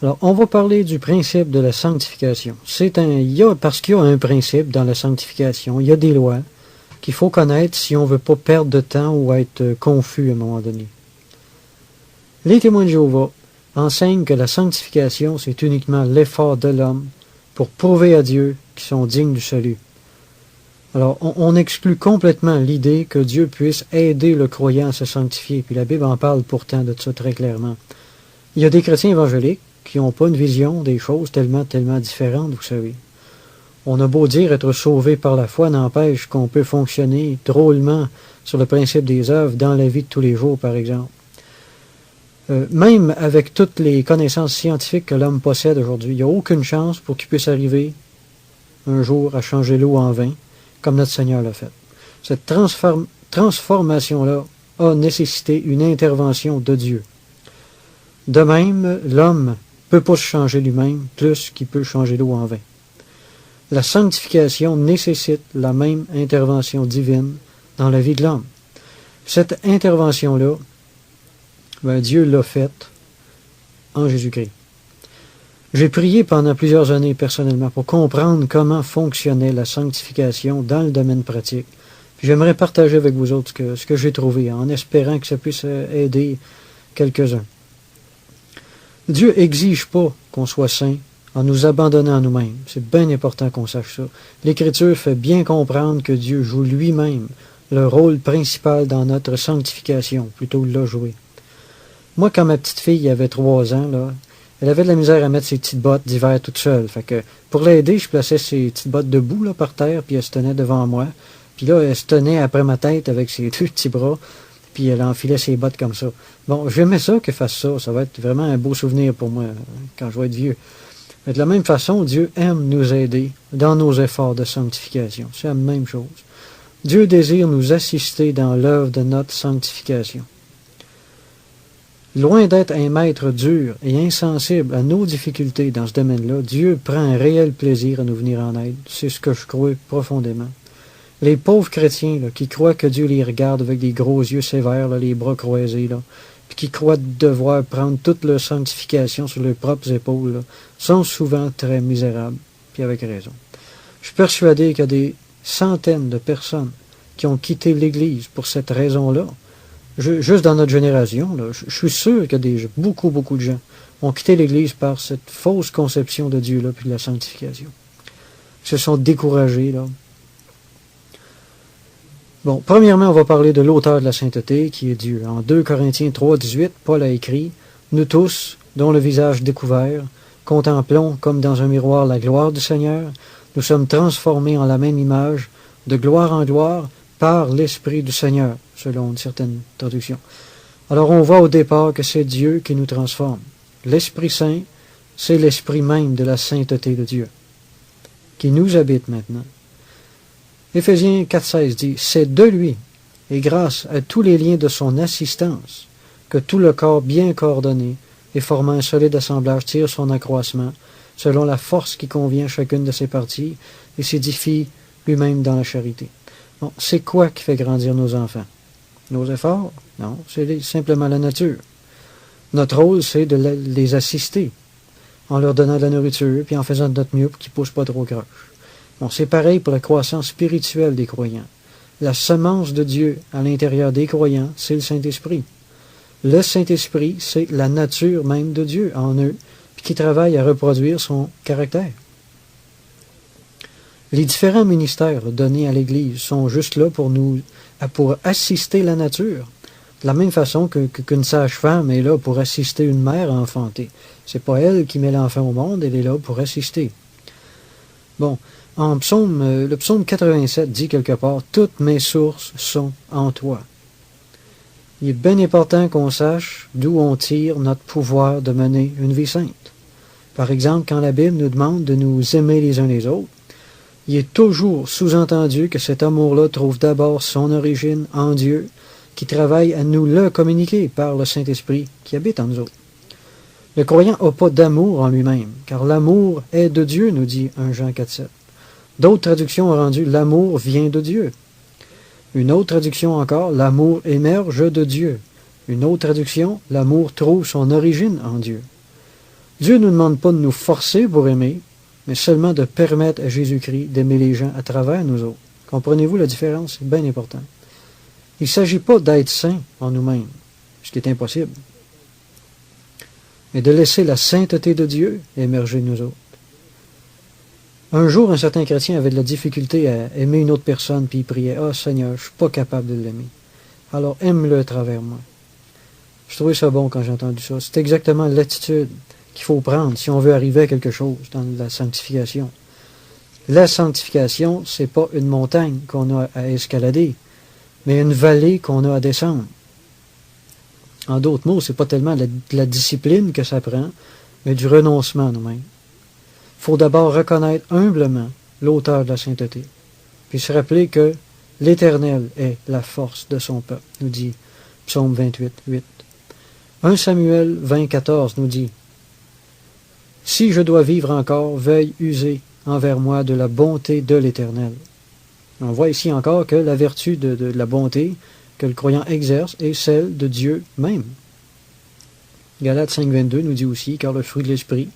Alors, on va parler du principe de la sanctification. Parce qu'il y a un principe dans la sanctification, il y a des lois qu'il faut connaître si on ne veut pas perdre de temps ou être confus à un moment donné. Les témoins de Jéhovah enseignent que la sanctification, c'est uniquement l'effort de l'homme pour prouver à Dieu qu'ils sont dignes du salut. Alors, on exclut complètement l'idée que Dieu puisse aider le croyant à se sanctifier, puis la Bible en parle pourtant de ça très clairement. Il y a des chrétiens évangéliques qui n'ont pas une vision des choses tellement différentes, vous savez. On a beau dire être sauvé par la foi, n'empêche qu'on peut fonctionner drôlement sur le principe des œuvres dans la vie de tous les jours, par exemple. Même avec toutes les connaissances scientifiques que l'homme possède aujourd'hui, il n'y a aucune chance pour qu'il puisse arriver un jour à changer l'eau en vin, comme notre Seigneur l'a fait. Cette transformation-là a nécessité une intervention de Dieu. De même, l'homme ne peut pas se changer lui-même plus qu'il peut changer l'eau en vin. La sanctification nécessite la même intervention divine dans la vie de l'homme. Cette intervention-là, Dieu l'a faite en Jésus-Christ. J'ai prié pendant plusieurs années personnellement pour comprendre comment fonctionnait la sanctification dans le domaine pratique. Puis j'aimerais partager avec vous autres ce que j'ai trouvé, en espérant que ça puisse aider quelques-uns. Dieu n'exige pas qu'on soit saint en nous abandonnant à nous-mêmes. C'est bien important qu'on sache ça. L'Écriture fait bien comprendre que Dieu joue lui-même le rôle principal dans notre sanctification, plutôt l'a joué. Moi, quand ma petite fille avait 3 ans, là, elle avait de la misère à mettre ses petites bottes d'hiver toute seule. Fait que pour l'aider, je plaçais ses petites bottes debout là, par terre, puis elle se tenait devant moi. Puis là, elle se tenait après ma tête avec ses 2 petits bras, puis elle enfilait ses bottes comme ça. Bon, j'aimais ça qu'elle fasse ça. Ça va être vraiment un beau souvenir pour moi quand je vais être vieux. Mais de la même façon, Dieu aime nous aider dans nos efforts de sanctification. C'est la même chose. Dieu désire nous assister dans l'œuvre de notre sanctification. Loin d'être un maître dur et insensible à nos difficultés dans ce domaine-là, Dieu prend un réel plaisir à nous venir en aide. C'est ce que je crois profondément. Les pauvres chrétiens là, qui croient que Dieu les regarde avec des gros yeux sévères, là, les bras croisés, là, puis qui croient devoir prendre toute leur sanctification sur leurs propres épaules, là, sont souvent très misérables, puis avec raison. Je suis persuadé qu'il y a des centaines de personnes qui ont quitté l'Église pour cette raison-là. Juste dans notre génération, là, je suis sûr que beaucoup de gens ont quitté l'Église par cette fausse conception de Dieu, là, puis de la sanctification. Ils se sont découragés, là. Bon, premièrement, on va parler de l'auteur de la sainteté, qui est Dieu. En 2 Corinthiens 3, 18, Paul a écrit « Nous tous, dont le visage découvert, contemplons comme dans un miroir la gloire du Seigneur, nous sommes transformés en la même image, de gloire en gloire, par l'Esprit du Seigneur », selon une certaine traduction. Alors on voit au départ que c'est Dieu qui nous transforme. L'Esprit Saint, c'est l'Esprit même de la sainteté de Dieu, qui nous habite maintenant. Éphésiens 4,16 dit « C'est de lui, et grâce à tous les liens de son assistance, que tout le corps bien coordonné et formant un solide assemblage tire son accroissement, selon la force qui convient à chacune de ses parties, et s'édifie lui-même dans la charité. » Bon, c'est quoi qui fait grandir nos enfants? Nos efforts? Non, c'est simplement la nature. Notre rôle, c'est de les assister, en leur donnant de la nourriture, puis en faisant de notre mieux pour qu'ils ne poussent pas trop croche. Bon, c'est pareil pour la croissance spirituelle des croyants. La semence de Dieu à l'intérieur des croyants, c'est le Saint-Esprit. Le Saint-Esprit, c'est la nature même de Dieu en eux, puis qui travaille à reproduire son caractère. Les différents ministères donnés à l'Église sont juste là pour assister la nature. De la même façon qu'une sage-femme est là pour assister une mère à enfanter. C'est pas elle qui met l'enfant au monde, elle est là pour assister. Bon, le psaume 87 dit quelque part « Toutes mes sources sont en toi ». Il est bien important qu'on sache d'où on tire notre pouvoir de mener une vie sainte. Par exemple, quand la Bible nous demande de nous aimer les uns les autres, il est toujours sous-entendu que cet amour-là trouve d'abord son origine en Dieu, qui travaille à nous le communiquer par le Saint-Esprit qui habite en nous autres. Le croyant n'a pas d'amour en lui-même, car l'amour est de Dieu, nous dit 1 Jean 4,7. D'autres traductions ont rendu « l'amour vient de Dieu ». Une autre traduction encore « l'amour émerge de Dieu ». Une autre traduction « l'amour trouve son origine en Dieu ». Dieu ne nous demande pas de nous forcer pour aimer, mais seulement de permettre à Jésus-Christ d'aimer les gens à travers nous autres. Comprenez-vous la différence? C'est bien important. Il ne s'agit pas d'être saint en nous-mêmes, ce qui est impossible, mais de laisser la sainteté de Dieu émerger de nous autres. Un jour, un certain chrétien avait de la difficulté à aimer une autre personne, puis il priait « Ah, Seigneur, je ne suis pas capable de l'aimer. Alors aime-le à travers moi. » Je trouvais ça bon quand j'ai entendu ça. C'est exactement l'attitude qu'il faut prendre si on veut arriver à quelque chose dans la sanctification. La sanctification, c'est pas une montagne qu'on a à escalader, mais une vallée qu'on a à descendre. En d'autres mots, c'est pas tellement la discipline que ça prend, mais du renoncement nous-mêmes. Il faut d'abord reconnaître humblement l'auteur de la sainteté, puis se rappeler que l'Éternel est la force de son peuple, nous dit Psaume 28, 8. 1 Samuel 20, 14 nous dit « Si je dois vivre encore, veuille user envers moi de la bonté de l'Éternel. » On voit ici encore que la vertu de la bonté que le croyant exerce est celle de Dieu même. Galates 5, 22 nous dit aussi « Car le fruit de l'esprit,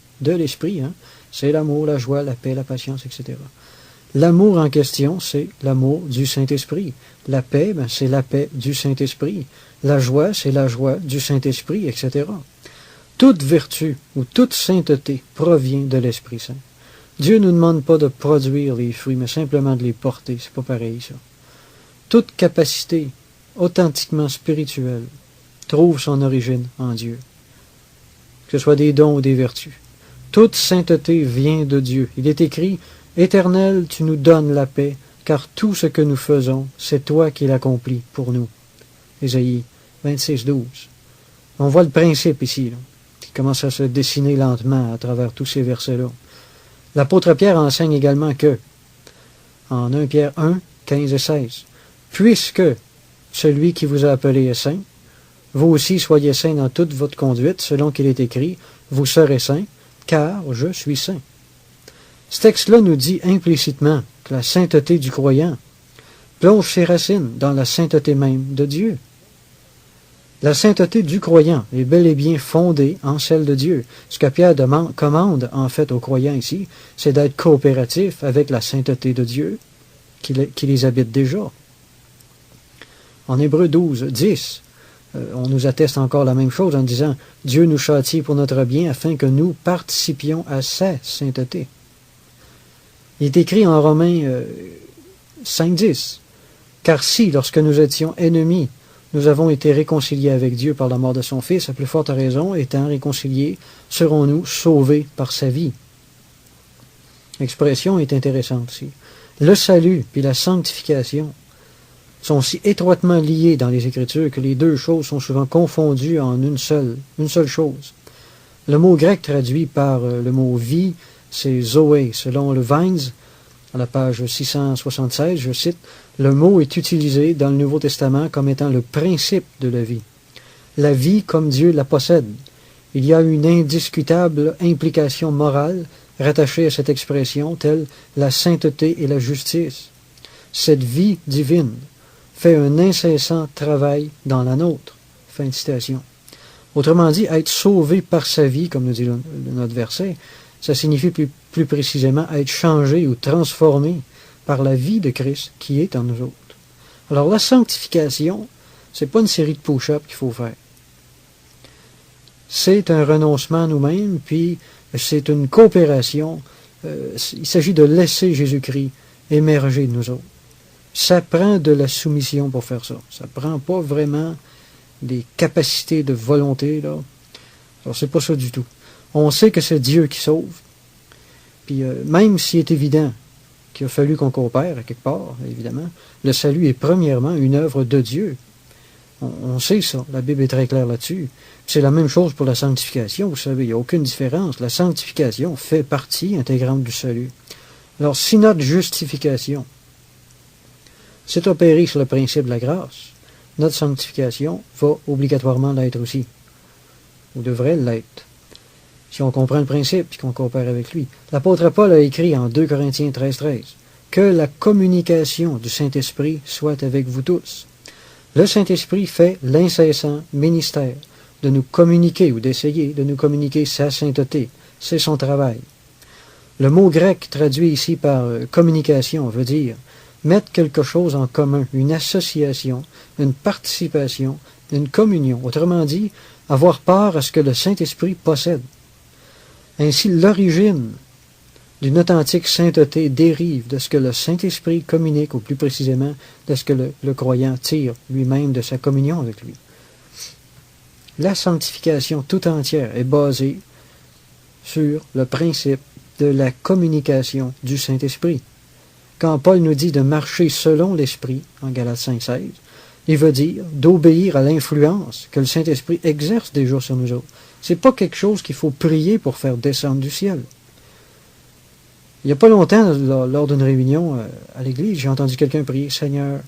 c'est l'amour, la joie, la paix, la patience, etc. » L'amour en question, c'est l'amour du Saint-Esprit. La paix, c'est la paix du Saint-Esprit. La joie, c'est la joie du Saint-Esprit, etc. Toute vertu ou toute sainteté provient de l'Esprit Saint. Dieu ne nous demande pas de produire les fruits, mais simplement de les porter. C'est pas pareil, ça. Toute capacité authentiquement spirituelle trouve son origine en Dieu. Que ce soit des dons ou des vertus. Toute sainteté vient de Dieu. Il est écrit « Éternel, tu nous donnes la paix, car tout ce que nous faisons, c'est toi qui l'accomplis pour nous. » Ésaïe 26, 12. On voit le principe ici, là, qui commence à se dessiner lentement à travers tous ces versets-là. L'apôtre Pierre enseigne également que, en 1 Pierre 1, 15 et 16, « Puisque celui qui vous a appelé est saint, vous aussi soyez saints dans toute votre conduite, selon qu'il est écrit, vous serez saints, car je suis saint. » Ce texte-là nous dit implicitement que la sainteté du croyant plonge ses racines dans la sainteté même de Dieu. La sainteté du croyant est bel et bien fondée en celle de Dieu. Ce que Pierre commande en fait aux croyants ici, c'est d'être coopératif avec la sainteté de Dieu qui les habite déjà. En Hébreux 12, 10, on nous atteste encore la même chose en disant « Dieu nous châtie pour notre bien afin que nous participions à sa sainteté. » Il est écrit en Romains 5, 10, « Car si, lorsque nous étions ennemis, nous avons été réconciliés avec Dieu par la mort de son Fils, à plus forte raison, étant réconciliés, serons-nous sauvés par sa vie. » L'expression est intéressante ici. Le salut puis la sanctification sont si étroitement liés dans les Écritures que les deux choses sont souvent confondues en une seule chose. Le mot grec traduit par le mot vie, c'est Zoé. Selon le Vines, à la page 676, je cite, « Le mot est utilisé dans le Nouveau Testament comme étant le principe de la vie. La vie comme Dieu la possède. Il y a une indiscutable implication morale rattachée à cette expression, telle la sainteté et la justice. Cette vie divine fait un incessant travail dans la nôtre. » Fin de citation. Autrement dit, être sauvé par sa vie, comme nous dit notre verset, ça signifie plus précisément être changé ou transformé par la vie de Christ qui est en nous autres. Alors la sanctification, c'est pas une série de push-ups qu'il faut faire. C'est un renoncement à nous-mêmes, puis c'est une coopération. Il s'agit de laisser Jésus-Christ émerger de nous autres. Ça prend de la soumission pour faire ça. Ça prend pas vraiment des capacités de volonté, là. Alors c'est pas ça du tout. On sait que c'est Dieu qui sauve. Puis même s'il est évident qu'il a fallu qu'on coopère à quelque part, évidemment, le salut est premièrement une œuvre de Dieu. On sait ça, la Bible est très claire là-dessus. C'est la même chose pour la sanctification, vous savez, il n'y a aucune différence. La sanctification fait partie intégrante du salut. Alors si notre justification s'est opérée sur le principe de la grâce, notre sanctification va obligatoirement l'être aussi, ou devrait l'être. Si on comprend le principe et qu'on coopère avec lui. L'apôtre Paul a écrit en 2 Corinthiens 13, 13 que la communication du Saint-Esprit soit avec vous tous. Le Saint-Esprit fait l'incessant ministère de nous communiquer ou d'essayer de nous communiquer sa sainteté. C'est son travail. Le mot grec traduit ici par communication veut dire mettre quelque chose en commun, une association, une participation, une communion. Autrement dit, avoir part à ce que le Saint-Esprit possède. Ainsi, l'origine d'une authentique sainteté dérive de ce que le Saint-Esprit communique, ou plus précisément, de ce que le croyant tire lui-même de sa communion avec lui. La sanctification tout entière est basée sur le principe de la communication du Saint-Esprit. Quand Paul nous dit de marcher selon l'Esprit, en Galates 5,16, il veut dire d'obéir à l'influence que le Saint-Esprit exerce déjà sur nous autres. C'est pas quelque chose qu'il faut prier pour faire descendre du ciel. Il n'y a pas longtemps, lors d'une réunion à l'église, j'ai entendu quelqu'un prier « Seigneur,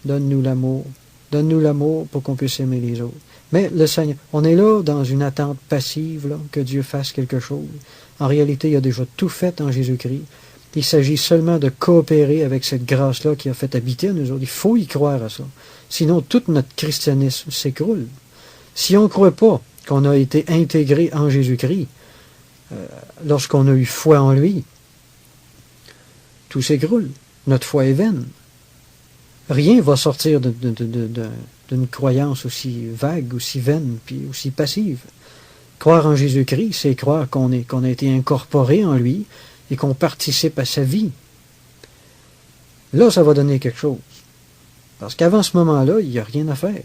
donne-nous l'amour pour qu'on puisse aimer les autres. » Mais le Seigneur, on est là dans une attente passive, là, que Dieu fasse quelque chose. En réalité, il a déjà tout fait en Jésus-Christ. Il s'agit seulement de coopérer avec cette grâce-là qui a fait habiter à nous autres. Il faut y croire à ça. Sinon, tout notre christianisme s'écroule. Si on ne croit pas qu'on a été intégré en Jésus-Christ, lorsqu'on a eu foi en lui, tout s'écroule. Notre foi est vaine. Rien ne va sortir d'une croyance aussi vague, aussi vaine, puis aussi passive. Croire en Jésus-Christ, c'est croire qu'on a été incorporé en lui et qu'on participe à sa vie. Là, ça va donner quelque chose. Parce qu'avant ce moment-là, il n'y a rien à faire.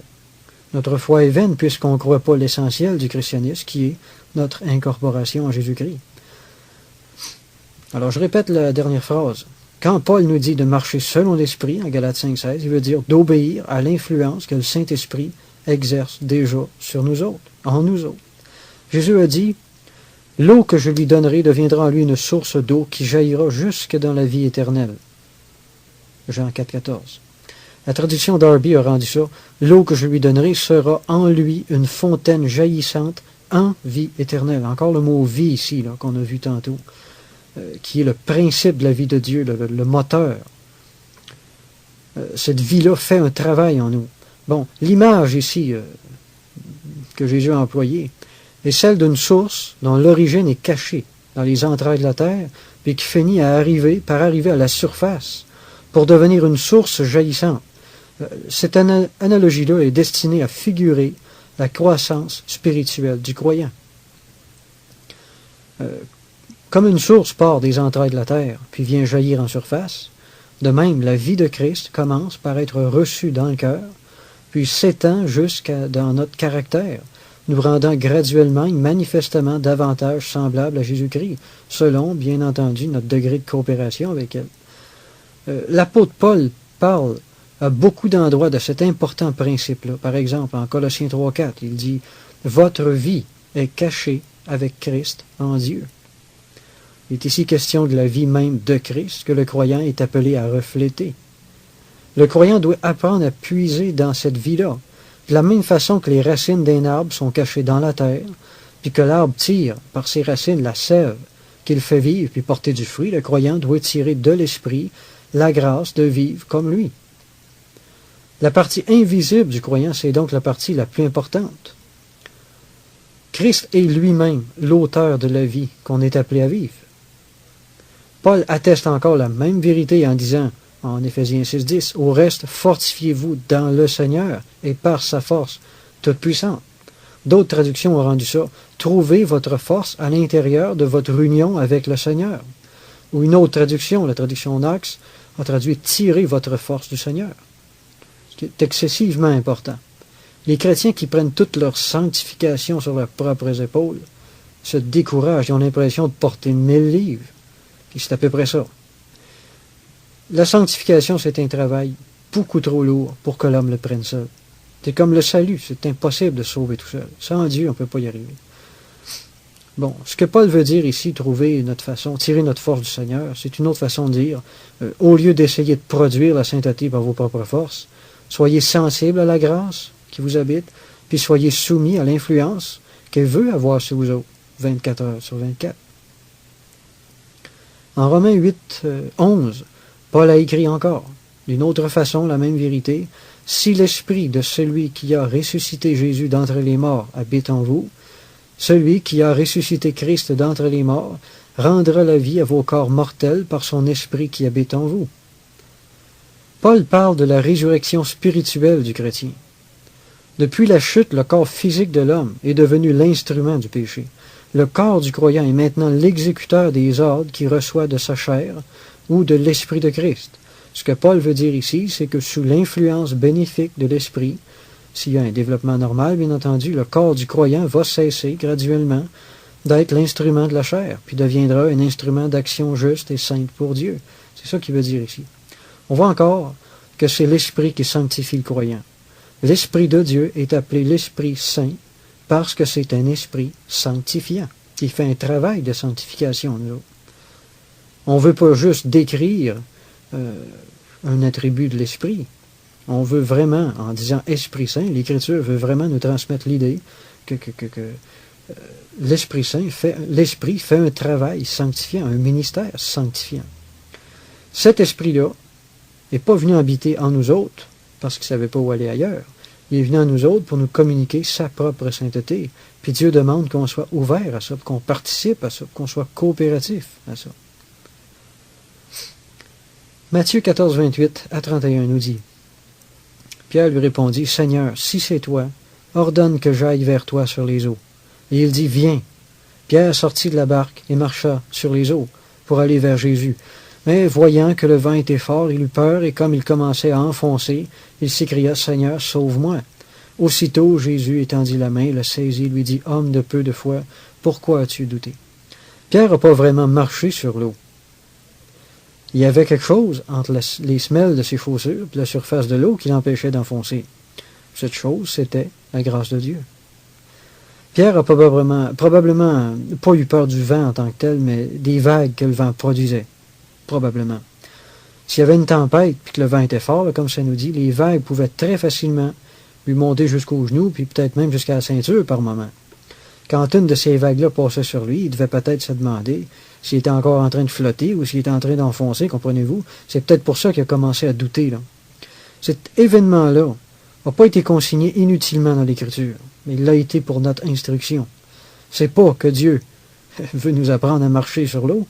Notre foi est vaine puisqu'on ne croit pas l'essentiel du christianisme, qui est notre incorporation en Jésus-Christ. Alors, je répète la dernière phrase. Quand Paul nous dit de marcher selon l'Esprit, en Galates 5,16, il veut dire d'obéir à l'influence que le Saint-Esprit exerce déjà sur nous autres, en nous autres. Jésus a dit, « L'eau que je lui donnerai deviendra en lui une source d'eau qui jaillira jusque dans la vie éternelle. » Jean 4,14. La traduction Darby a rendu ça, « L'eau que je lui donnerai sera en lui une fontaine jaillissante en vie éternelle. » Encore le mot « vie » ici, là, qu'on a vu tantôt, qui est le principe de la vie de Dieu, le moteur. Cette vie-là fait un travail en nous. Bon, l'image ici que Jésus a employée est celle d'une source dont l'origine est cachée dans les entrailles de la terre, puis qui finit par arriver à la surface pour devenir une source jaillissante. Cette analogie-là est destinée à figurer la croissance spirituelle du croyant. Comme une source part des entrailles de la terre, puis vient jaillir en surface, de même, la vie de Christ commence par être reçue dans le cœur, puis s'étend dans notre caractère, nous rendant graduellement et manifestement davantage semblables à Jésus-Christ, selon, bien entendu, notre degré de coopération avec elle. L'apôtre Paul parle à beaucoup d'endroits de cet important principe-là. Par exemple, en Colossiens 3,4, il dit « Votre vie est cachée avec Christ en Dieu. » Il est ici question de la vie même de Christ que le croyant est appelé à refléter. Le croyant doit apprendre à puiser dans cette vie-là, de la même façon que les racines d'un arbre sont cachées dans la terre, puis que l'arbre tire par ses racines la sève qu'il fait vivre puis porter du fruit, le croyant doit tirer de l'esprit la grâce de vivre comme lui. La partie invisible du croyant, c'est donc la partie la plus importante. Christ est lui-même l'auteur de la vie qu'on est appelé à vivre. Paul atteste encore la même vérité en disant, en Éphésiens 6,10, « Au reste, fortifiez-vous dans le Seigneur et par sa force toute puissante. » D'autres traductions ont rendu ça, « Trouvez votre force à l'intérieur de votre union avec le Seigneur. » Ou une autre traduction, la traduction Knox, a traduit « Tirez votre force du Seigneur. » Ce qui est excessivement important. Les chrétiens qui prennent toute leur sanctification sur leurs propres épaules se découragent, ils ont l'impression de porter 1000 livres. Puis c'est à peu près ça. La sanctification, c'est un travail beaucoup trop lourd pour que l'homme le prenne seul. C'est comme le salut, c'est impossible de se sauver tout seul. Sans Dieu, on ne peut pas y arriver. Bon, ce que Paul veut dire ici, trouver notre façon, tirer notre force du Seigneur, c'est une autre façon de dire, au lieu d'essayer de produire la sainteté par vos propres forces, soyez sensibles à la grâce qui vous habite, puis soyez soumis à l'influence qu'elle veut avoir sur vous autres, 24 heures sur 24. En Romains 8, 11, Paul a écrit encore, d'une autre façon, la même vérité. Si l'esprit de celui qui a ressuscité Jésus d'entre les morts habite en vous, celui qui a ressuscité Christ d'entre les morts rendra la vie à vos corps mortels par son esprit qui habite en vous. Paul parle de la résurrection spirituelle du chrétien. Depuis la chute, le corps physique de l'homme est devenu l'instrument du péché. Le corps du croyant est maintenant l'exécuteur des ordres qu'il reçoit de sa chair ou de l'Esprit de Christ. Ce que Paul veut dire ici, c'est que sous l'influence bénéfique de l'Esprit, s'il y a un développement normal, bien entendu, le corps du croyant va cesser graduellement d'être l'instrument de la chair, puis deviendra un instrument d'action juste et sainte pour Dieu. C'est ça qu'il veut dire ici. On voit encore que c'est l'Esprit qui sanctifie le croyant. L'Esprit de Dieu est appelé l'Esprit Saint parce que c'est un esprit sanctifiant qui fait un travail de sanctification, nous autres. On ne veut pas juste décrire un attribut de l'Esprit. On veut vraiment, en disant Esprit Saint, l'Écriture veut vraiment nous transmettre l'idée que l'Esprit Saint l'Esprit fait un travail sanctifiant, un ministère sanctifiant. Cet Esprit-là n'est pas venu habiter en nous autres parce qu'il ne savait pas où aller ailleurs. Il est venu en nous autres pour nous communiquer sa propre sainteté. Puis Dieu demande qu'on soit ouvert à ça, qu'on participe à ça, qu'on soit coopératif à ça. Matthieu 14, 28 à 31 nous dit, Pierre lui répondit, Seigneur, si c'est toi, ordonne que j'aille vers toi sur les eaux. Et il dit, viens. Pierre sortit de la barque et marcha sur les eaux pour aller vers Jésus. Mais voyant que le vent était fort, il eut peur et comme il commençait à enfoncer, il s'écria, Seigneur, sauve-moi. Aussitôt, Jésus étendit la main, le saisit, lui dit, Homme de peu de foi, pourquoi as-tu douté? Pierre n'a pas vraiment marché sur l'eau. Il y avait quelque chose entre les semelles de ses chaussures et la surface de l'eau qui l'empêchait d'enfoncer. Cette chose, c'était la grâce de Dieu. Pierre a probablement pas eu peur du vent en tant que tel, mais des vagues que le vent produisait. Probablement. S'il y avait une tempête et que le vent était fort, là, comme ça nous dit, les vagues pouvaient très facilement lui monter jusqu'aux genoux, puis peut-être même jusqu'à la ceinture par moment. Quand une de ces vagues-là passait sur lui, il devait peut-être se demander s'il était encore en train de flotter ou s'il était en train d'enfoncer, comprenez-vous? C'est peut-être pour ça qu'il a commencé à douter, là. Cet événement-là n'a pas été consigné inutilement dans l'Écriture, mais il l'a été pour notre instruction. C'est pas que Dieu veut nous apprendre à marcher sur l'eau,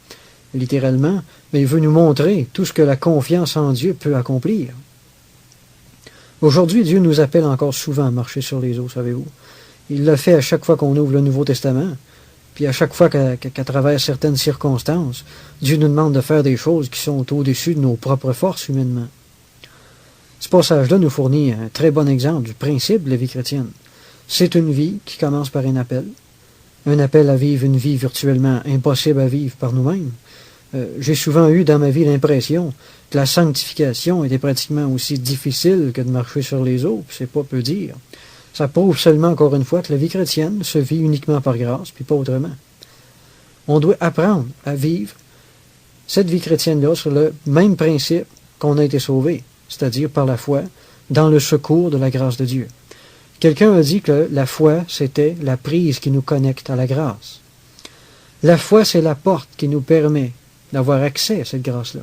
littéralement, mais il veut nous montrer tout ce que la confiance en Dieu peut accomplir. Aujourd'hui, Dieu nous appelle encore souvent à marcher sur les eaux, savez-vous. Il le fait à chaque fois qu'on ouvre le Nouveau Testament, puis à chaque fois qu'à travers certaines circonstances, Dieu nous demande de faire des choses qui sont au-dessus de nos propres forces humainement. Ce passage-là nous fournit un très bon exemple du principe de la vie chrétienne. C'est une vie qui commence par un appel à vivre une vie virtuellement impossible à vivre par nous-mêmes. J'ai souvent eu dans ma vie l'impression que la sanctification était pratiquement aussi difficile que de marcher sur les eaux, puis c'est pas peu dire. Ça prouve seulement, encore une fois, que la vie chrétienne se vit uniquement par grâce, puis pas autrement. On doit apprendre à vivre cette vie chrétienne-là sur le même principe qu'on a été sauvé, c'est-à-dire par la foi, dans le secours de la grâce de Dieu. Quelqu'un a dit que la foi, c'était la prise qui nous connecte à la grâce. La foi, c'est la porte qui nous permet d'avoir accès à cette grâce-là.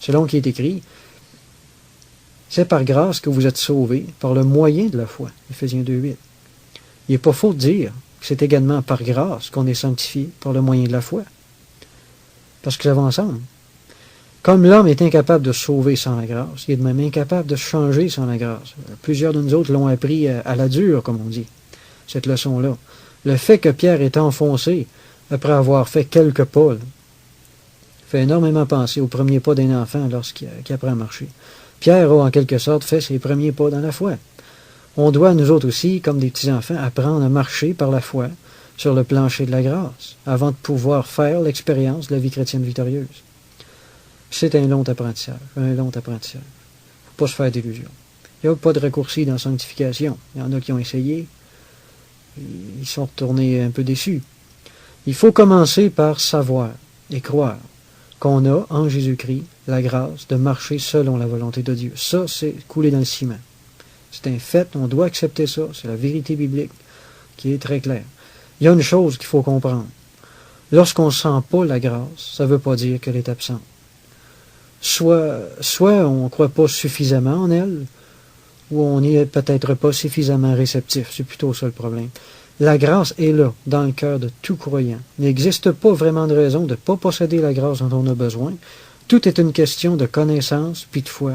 Selon ce qui est écrit, c'est par grâce que vous êtes sauvés, par le moyen de la foi. Éphésiens 2:8. Il n'est pas faux de dire que c'est également par grâce qu'on est sanctifié, par le moyen de la foi. Parce que ça va ensemble. Comme l'homme est incapable de se sauver sans la grâce, il est de même incapable de se changer sans la grâce. Plusieurs de nous autres l'ont appris à la dure, comme on dit, cette leçon-là. Le fait que Pierre est enfoncé après avoir fait quelques pas, fait énormément penser au premier pas d'un enfant lorsqu'il apprend à marcher. Pierre a en quelque sorte fait ses premiers pas dans la foi. On doit, nous autres aussi, comme des petits-enfants, apprendre à marcher par la foi sur le plancher de la grâce, avant de pouvoir faire l'expérience de la vie chrétienne victorieuse. C'est un long apprentissage, un long apprentissage. Il ne faut pas se faire d'illusions. Il n'y a pas de raccourci dans la sanctification. Il y en a qui ont essayé, ils sont retournés un peu déçus. Il faut commencer par savoir et croire qu'on a, en Jésus-Christ, la grâce de marcher selon la volonté de Dieu. Ça, c'est coulé dans le ciment. C'est un fait, on doit accepter ça. C'est la vérité biblique qui est très claire. Il y a une chose qu'il faut comprendre. Lorsqu'on ne sent pas la grâce, ça ne veut pas dire qu'elle est absente. Soit on ne croit pas suffisamment en elle, ou on n'est peut-être pas suffisamment réceptif. C'est plutôt ça le problème. La grâce est là, dans le cœur de tout croyant. Il n'existe pas vraiment de raison de ne pas posséder la grâce dont on a besoin. Tout est une question de connaissance, puis de foi,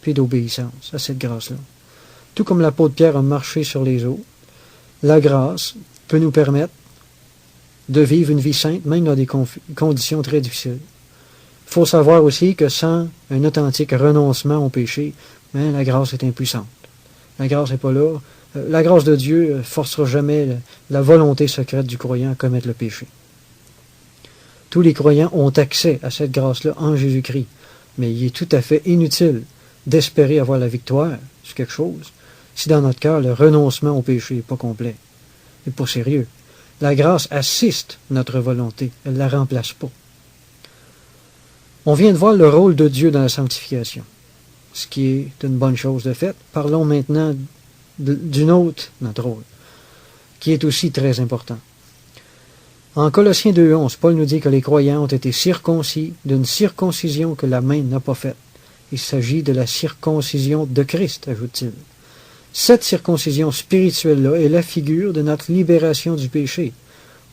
puis d'obéissance à cette grâce-là. Tout comme l'apôtre Pierre a marché sur les eaux, la grâce peut nous permettre de vivre une vie sainte, même dans des conditions très difficiles. Il faut savoir aussi que sans un authentique renoncement au péché, la grâce est impuissante. La grâce n'est pas là. La grâce de Dieu ne forcera jamais la volonté secrète du croyant à commettre le péché. Tous les croyants ont accès à cette grâce-là en Jésus-Christ, mais il est tout à fait inutile d'espérer avoir la victoire sur quelque chose si dans notre cœur le renoncement au péché n'est pas complet, n'est pas sérieux. La grâce assiste notre volonté, elle ne la remplace pas. On vient de voir le rôle de Dieu dans la sanctification, ce qui est une bonne chose de fait. Parlons maintenant d'une autre, notre rôle, qui est aussi très important. En Colossiens 2,11, Paul nous dit que les croyants ont été circoncis d'une circoncision que la main n'a pas faite. Il s'agit de la circoncision de Christ, ajoute-t-il. Cette circoncision spirituelle-là est la figure de notre libération du péché,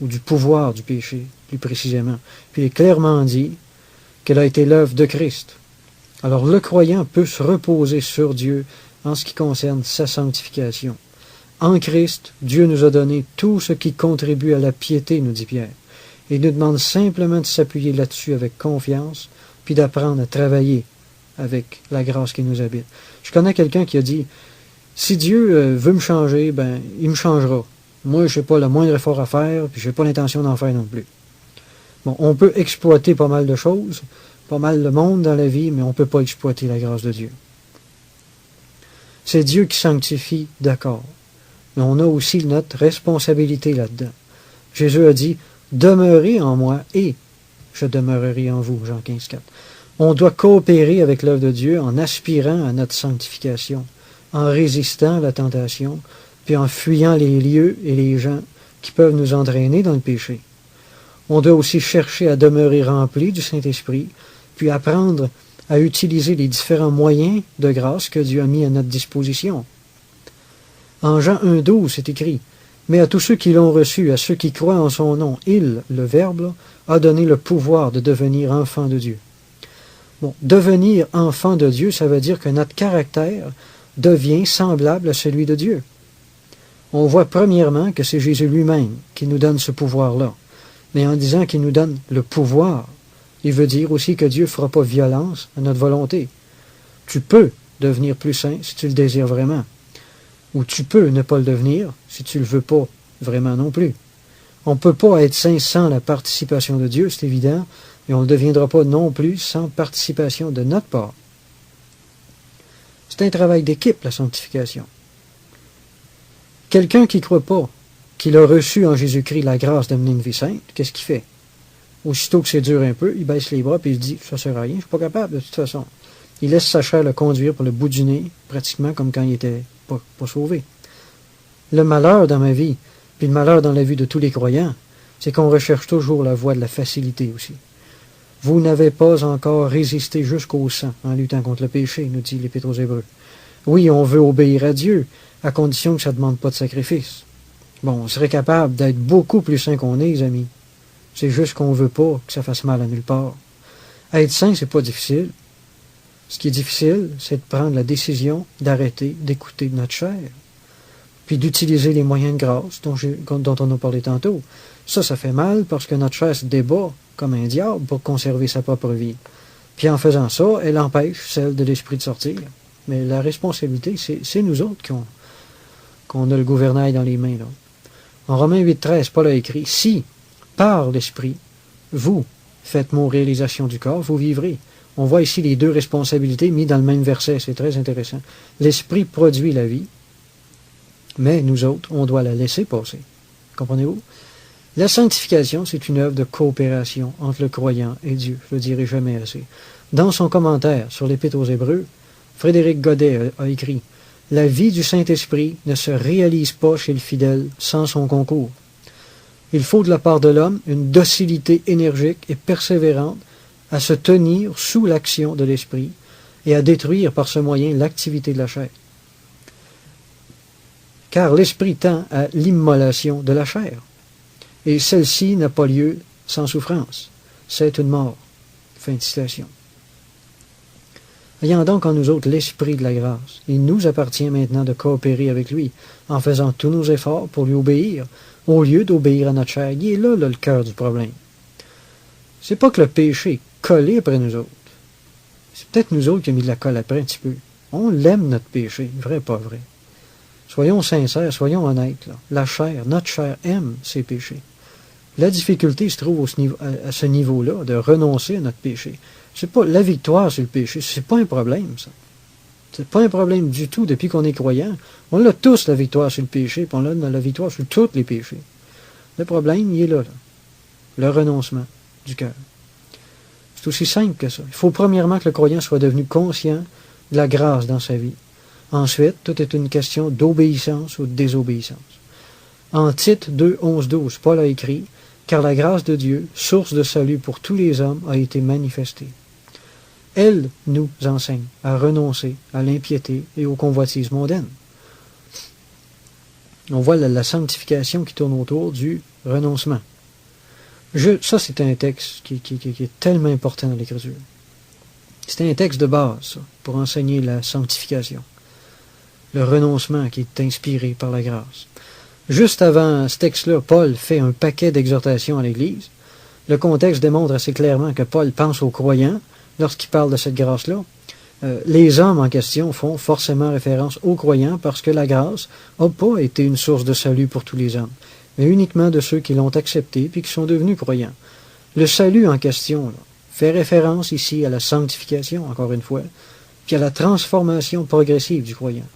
ou du pouvoir du péché, plus précisément. Puis il est clairement dit qu'elle a été l'œuvre de Christ. Alors le croyant peut se reposer sur Dieu en ce qui concerne sa sanctification. En Christ, Dieu nous a donné tout ce qui contribue à la piété, nous dit Pierre. Il nous demande simplement de s'appuyer là-dessus avec confiance, puis d'apprendre à travailler avec la grâce qui nous habite. Je connais quelqu'un qui a dit, si Dieu veut me changer, il me changera. Moi, je n'ai pas le moindre effort à faire, puis je n'ai pas l'intention d'en faire non plus. Bon, on peut exploiter pas mal de choses, pas mal de monde dans la vie, mais on ne peut pas exploiter la grâce de Dieu. C'est Dieu qui sanctifie, d'accord. Mais on a aussi notre responsabilité là-dedans. Jésus a dit, « Demeurez en moi et je demeurerai en vous », Jean 15,4. On doit coopérer avec l'œuvre de Dieu en aspirant à notre sanctification, en résistant à la tentation, puis en fuyant les lieux et les gens qui peuvent nous entraîner dans le péché. On doit aussi chercher à demeurer rempli du Saint-Esprit, puis apprendre à utiliser les différents moyens de grâce que Dieu a mis à notre disposition. En Jean 1,12, c'est écrit, « Mais à tous ceux qui l'ont reçu, à ceux qui croient en son nom, il, le Verbe, a donné le pouvoir de devenir enfant de Dieu. » Bon, devenir enfant de Dieu, ça veut dire que notre caractère devient semblable à celui de Dieu. On voit premièrement que c'est Jésus lui-même qui nous donne ce pouvoir-là. Mais en disant qu'il nous donne le pouvoir, il veut dire aussi que Dieu ne fera pas violence à notre volonté. Tu peux devenir plus saint si tu le désires vraiment. Ou tu peux ne pas le devenir si tu ne le veux pas vraiment non plus. On ne peut pas être saint sans la participation de Dieu, c'est évident, et on ne le deviendra pas non plus sans participation de notre part. C'est un travail d'équipe, la sanctification. Quelqu'un qui ne croit pas qu'il a reçu en Jésus-Christ la grâce d'amener une vie sainte, qu'est-ce qu'il fait? Aussitôt que c'est dur un peu, il baisse les bras et il se dit « ça ne sert à rien, je ne suis pas capable de toute façon ». Il laisse sa chair le conduire pour le bout du nez, pratiquement comme quand il n'était pas sauvé. Le malheur dans ma vie, puis le malheur dans la vie de tous les croyants, c'est qu'on recherche toujours la voie de la facilité aussi. Vous n'avez pas encore résisté jusqu'au sang en luttant contre le péché, nous dit l'Épître aux Hébreux. Oui, on veut obéir à Dieu, à condition que ça ne demande pas de sacrifice. Bon, on serait capable d'être beaucoup plus saint qu'on est, les amis. C'est juste qu'on ne veut pas que ça fasse mal à nulle part. Être saint, c'est pas difficile. Ce qui est difficile, c'est de prendre la décision d'arrêter d'écouter notre chair, puis d'utiliser les moyens de grâce dont on a parlé tantôt. Ça fait mal parce que notre chair se débat comme un diable pour conserver sa propre vie. Puis en faisant ça, elle empêche celle de l'esprit de sortir. Mais la responsabilité, c'est nous autres qu'on a le gouvernail dans les mains. Là. En Romains 8,13, Paul a écrit, « Si, par l'esprit, vous faites mourir les actions du corps, vous vivrez. » On voit ici les deux responsabilités mises dans le même verset, c'est très intéressant. L'esprit produit la vie, mais nous autres, on doit la laisser passer. Comprenez-vous? La sanctification, c'est une œuvre de coopération entre le croyant et Dieu. Je le dirai jamais assez. Dans son commentaire sur l'Épître aux Hébreux, Frédéric Godet a écrit « La vie du Saint-Esprit ne se réalise pas chez le fidèle sans son concours. Il faut de la part de l'homme une docilité énergique et persévérante à se tenir sous l'action de l'Esprit et à détruire par ce moyen l'activité de la chair. car l'esprit tend à l'immolation de la chair, et celle-ci n'a pas lieu sans souffrance. C'est une mort. Fin de citation. Ayant donc en nous autres l'esprit de la grâce, il nous appartient maintenant de coopérer avec lui, en faisant tous nos efforts pour lui obéir, au lieu d'obéir à notre chair. Il est là, le cœur du problème. C'est pas que le péché est collé après nous autres. C'est peut-être nous autres qui avons mis de la colle après un petit peu. On l'aime, notre péché, vrai, pas vrai. Soyons sincères, soyons honnêtes. Là. La chair, notre chair aime ses péchés. La difficulté se trouve à ce niveau-là, de renoncer à notre péché. C'est pas la victoire sur le péché, c'est pas un problème, ça. C'est pas un problème du tout depuis qu'on est croyant. On a tous la victoire sur le péché, puis on a la victoire sur tous les péchés. Le problème, il est là. Le renoncement du cœur. C'est aussi simple que ça. Il faut premièrement que le croyant soit devenu conscient de la grâce dans sa vie. Ensuite, tout est une question d'obéissance ou de désobéissance. En Tite 2, 11, 12, Paul a écrit « Car la grâce de Dieu, source de salut pour tous les hommes, a été manifestée. Elle nous enseigne à renoncer à l'impiété et aux convoitises mondaines. » On voit la sanctification qui tourne autour du renoncement. Ça, c'est un texte qui est tellement important dans l'Écriture. C'est un texte de base, ça, pour enseigner la sanctification. Le renoncement qui est inspiré par la grâce. Juste avant ce texte-là, Paul fait un paquet d'exhortations à l'Église. Le contexte démontre assez clairement que Paul pense aux croyants lorsqu'il parle de cette grâce-là. Les hommes en question font forcément référence aux croyants parce que la grâce n'a pas été une source de salut pour tous les hommes, mais uniquement de ceux qui l'ont accepté puis qui sont devenus croyants. Le salut en question là, fait référence ici à la sanctification, encore une fois, puis à la transformation progressive du croyant.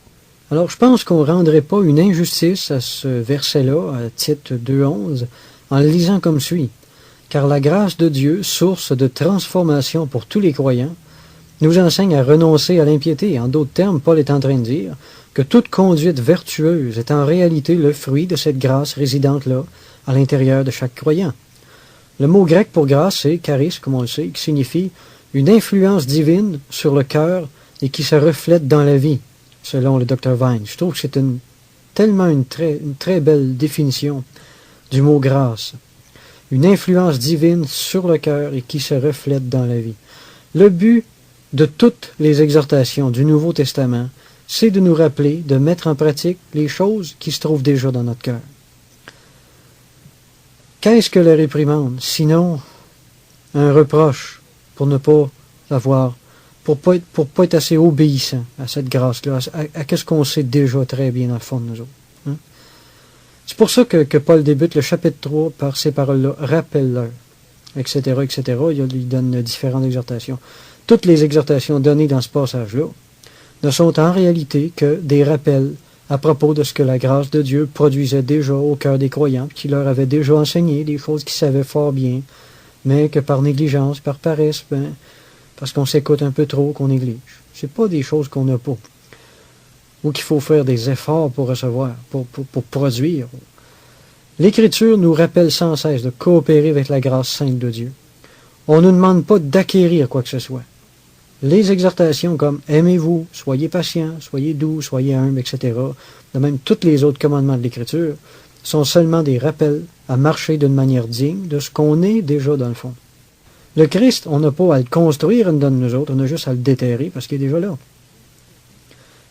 Alors, je pense qu'on ne rendrait pas une injustice à ce verset-là, à Tite 2.11, en le lisant comme suit. Car la grâce de Dieu, source de transformation pour tous les croyants, nous enseigne à renoncer à l'impiété. En d'autres termes, Paul est en train de dire que toute conduite vertueuse est en réalité le fruit de cette grâce résidente-là à l'intérieur de chaque croyant. Le mot grec pour grâce, c'est charis, comme on le sait, qui signifie une influence divine sur le cœur et qui se reflète dans la vie, selon le Dr. Vine. Je trouve que c'est une très belle définition du mot grâce. Une influence divine sur le cœur et qui se reflète dans la vie. Le but de toutes les exhortations du Nouveau Testament, c'est de nous rappeler, de mettre en pratique les choses qui se trouvent déjà dans notre cœur. Qu'est-ce que la réprimande? Sinon, un reproche pour ne pas avoir, pour pas être assez obéissant à cette grâce-là, à qu'est-ce qu'on sait déjà très bien dans le fond de nous autres. Hein? C'est pour ça que Paul débute le chapitre 3 par ces paroles-là, rappelle-leur, etc., etc. Il donne différentes exhortations. Toutes les exhortations données dans ce passage-là ne sont en réalité que des rappels à propos de ce que la grâce de Dieu produisait déjà au cœur des croyants, qui leur avait déjà enseigné des choses qu'ils savaient fort bien, mais que par négligence, par paresse, parce qu'on s'écoute un peu trop, qu'on néglige. C'est pas des choses qu'on n'a pas, ou qu'il faut faire des efforts pour recevoir, pour produire. L'Écriture nous rappelle sans cesse de coopérer avec la grâce sainte de Dieu. On ne nous demande pas d'acquérir quoi que ce soit. Les exhortations comme « aimez-vous »,« soyez patients »,« soyez doux »,« soyez humbles », etc., de même tous les autres commandements de l'Écriture, sont seulement des rappels à marcher d'une manière digne de ce qu'on est déjà dans le fond. Le Christ, on n'a pas à le construire en dedans de nous autres, on a juste à le déterrer parce qu'il est déjà là.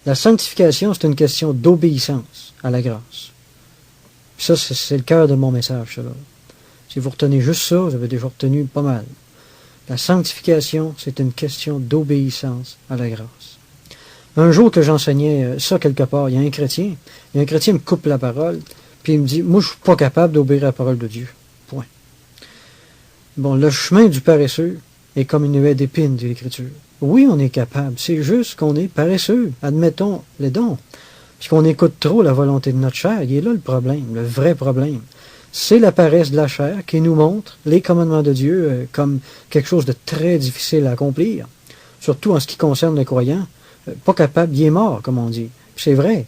La sanctification, c'est une question d'obéissance à la grâce. Puis ça, c'est le cœur de mon message, ça, là. Si vous retenez juste ça, vous avez déjà retenu pas mal. La sanctification, c'est une question d'obéissance à la grâce. Un jour que j'enseignais ça quelque part, il y a un chrétien me coupe la parole, puis il me dit « Moi, je suis pas capable d'obéir à la parole de Dieu. » Point. Bon, le chemin du paresseux est comme une haie d'épines, dit l'Écriture. Oui, on est capable, c'est juste qu'on est paresseux, admettons les dons. Puisqu'on écoute trop la volonté de notre chair, il est là le problème, le vrai problème. C'est la paresse de la chair qui nous montre les commandements de Dieu comme quelque chose de très difficile à accomplir, surtout en ce qui concerne le croyant. Pas capable, il est mort, comme on dit. Puis c'est vrai.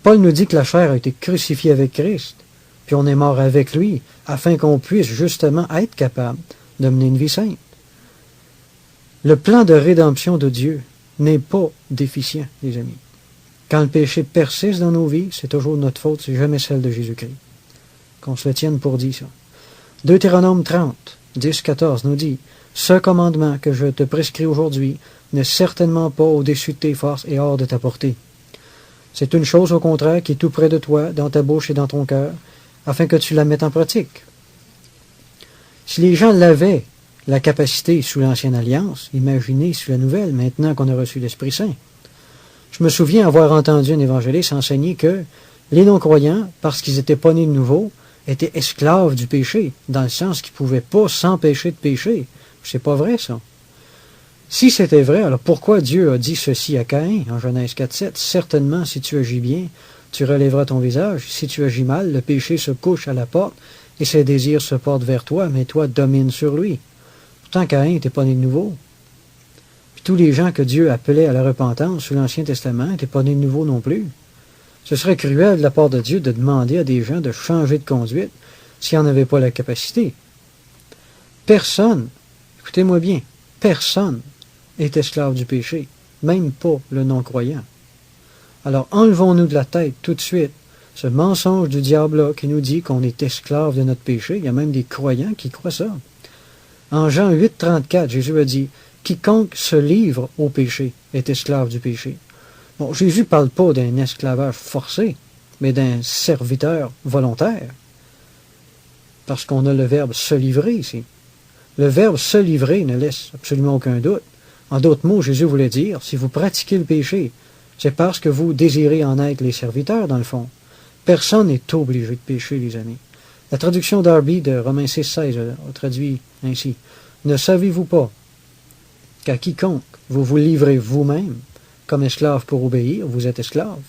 Paul nous dit que la chair a été crucifiée avec Christ, puis on est mort avec lui, afin qu'on puisse justement être capable de mener une vie sainte. Le plan de rédemption de Dieu n'est pas déficient, les amis. Quand le péché persiste dans nos vies, c'est toujours notre faute, c'est jamais celle de Jésus-Christ. Qu'on se le tienne pour dit ça. Deutéronome 30, 10-14 nous dit « Ce commandement que je te prescris aujourd'hui n'est certainement pas au-dessus de tes forces et hors de ta portée. C'est une chose au contraire qui est tout près de toi, dans ta bouche et dans ton cœur, afin que tu la mettes en pratique. » Si les gens l'avaient, la capacité sous l'Ancienne Alliance, imaginez sous la Nouvelle, maintenant qu'on a reçu l'Esprit Saint. Je me souviens avoir entendu un évangéliste enseigner que les non-croyants, parce qu'ils n'étaient pas nés de nouveau, étaient esclaves du péché, dans le sens qu'ils ne pouvaient pas s'empêcher de pécher. C'est pas vrai, ça. Si c'était vrai, alors pourquoi Dieu a dit ceci à Caïn, en Genèse 4.7? Certainement, si tu agis bien, tu relèveras ton visage. Si tu agis mal, le péché se couche à la porte, et ses désirs se portent vers toi, mais toi domines sur lui. Pourtant, Caïn n'était pas né de nouveau. Puis tous les gens que Dieu appelait à la repentance sous l'Ancien Testament n'étaient pas nés de nouveau non plus. Ce serait cruel de la part de Dieu de demander à des gens de changer de conduite s'ils n'en avaient pas la capacité. Personne, écoutez-moi bien, personne est esclave du péché, même pas le non-croyant. Alors enlevons-nous de la tête tout de suite ce mensonge du diable-là qui nous dit qu'on est esclave de notre péché. Il y a même des croyants qui croient ça. En Jean 8.34, Jésus a dit « Quiconque se livre au péché est esclave du péché. » Bon, Jésus ne parle pas d'un esclavage forcé, mais d'un serviteur volontaire. Parce qu'on a le verbe « se livrer » ici. Le verbe « se livrer » ne laisse absolument aucun doute. En d'autres mots, Jésus voulait dire, si vous pratiquez le péché, c'est parce que vous désirez en être les serviteurs, dans le fond. Personne n'est obligé de pécher, les amis. La traduction d'Arby de Romains 6.16 a traduit ainsi. « Ne savez-vous pas qu'à quiconque vous vous livrez vous-même comme esclave pour obéir, vous êtes esclave. »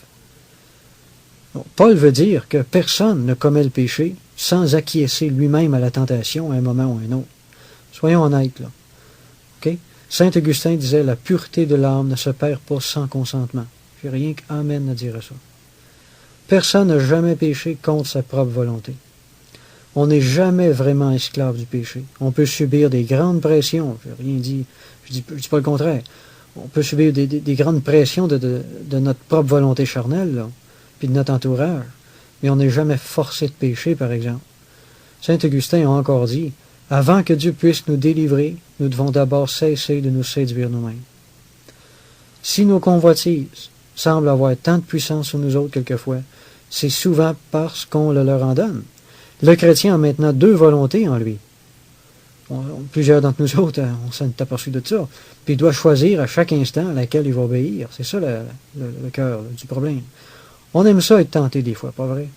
Paul veut dire que personne ne commet le péché sans acquiescer lui-même à la tentation à un moment ou à un autre. Soyons honnêtes, là. Okay? Saint Augustin disait « La pureté de l'âme ne se perd pas sans consentement. » J'ai rien qu'Amen à dire à ça. Personne n'a jamais péché contre sa propre volonté. On n'est jamais vraiment esclave du péché. On peut subir des grandes pressions. Je n'ai rien dit, je dis pas le contraire. On peut subir des grandes pressions de notre propre volonté charnelle, là, puis de notre entourage. Mais on n'est jamais forcé de pécher, par exemple. Saint Augustin a encore dit, « Avant que Dieu puisse nous délivrer, nous devons d'abord cesser de nous séduire nous-mêmes. » Si nos convoitises semblent avoir tant de puissance sur nous autres quelquefois, c'est souvent parce qu'on le leur en donne. Le chrétien a maintenant deux volontés en lui. Plusieurs d'entre nous autres, on s'en est aperçu de ça. Puis il doit choisir à chaque instant à laquelle il va obéir. C'est ça le cœur du problème. On aime ça être tenté des fois, pas vrai?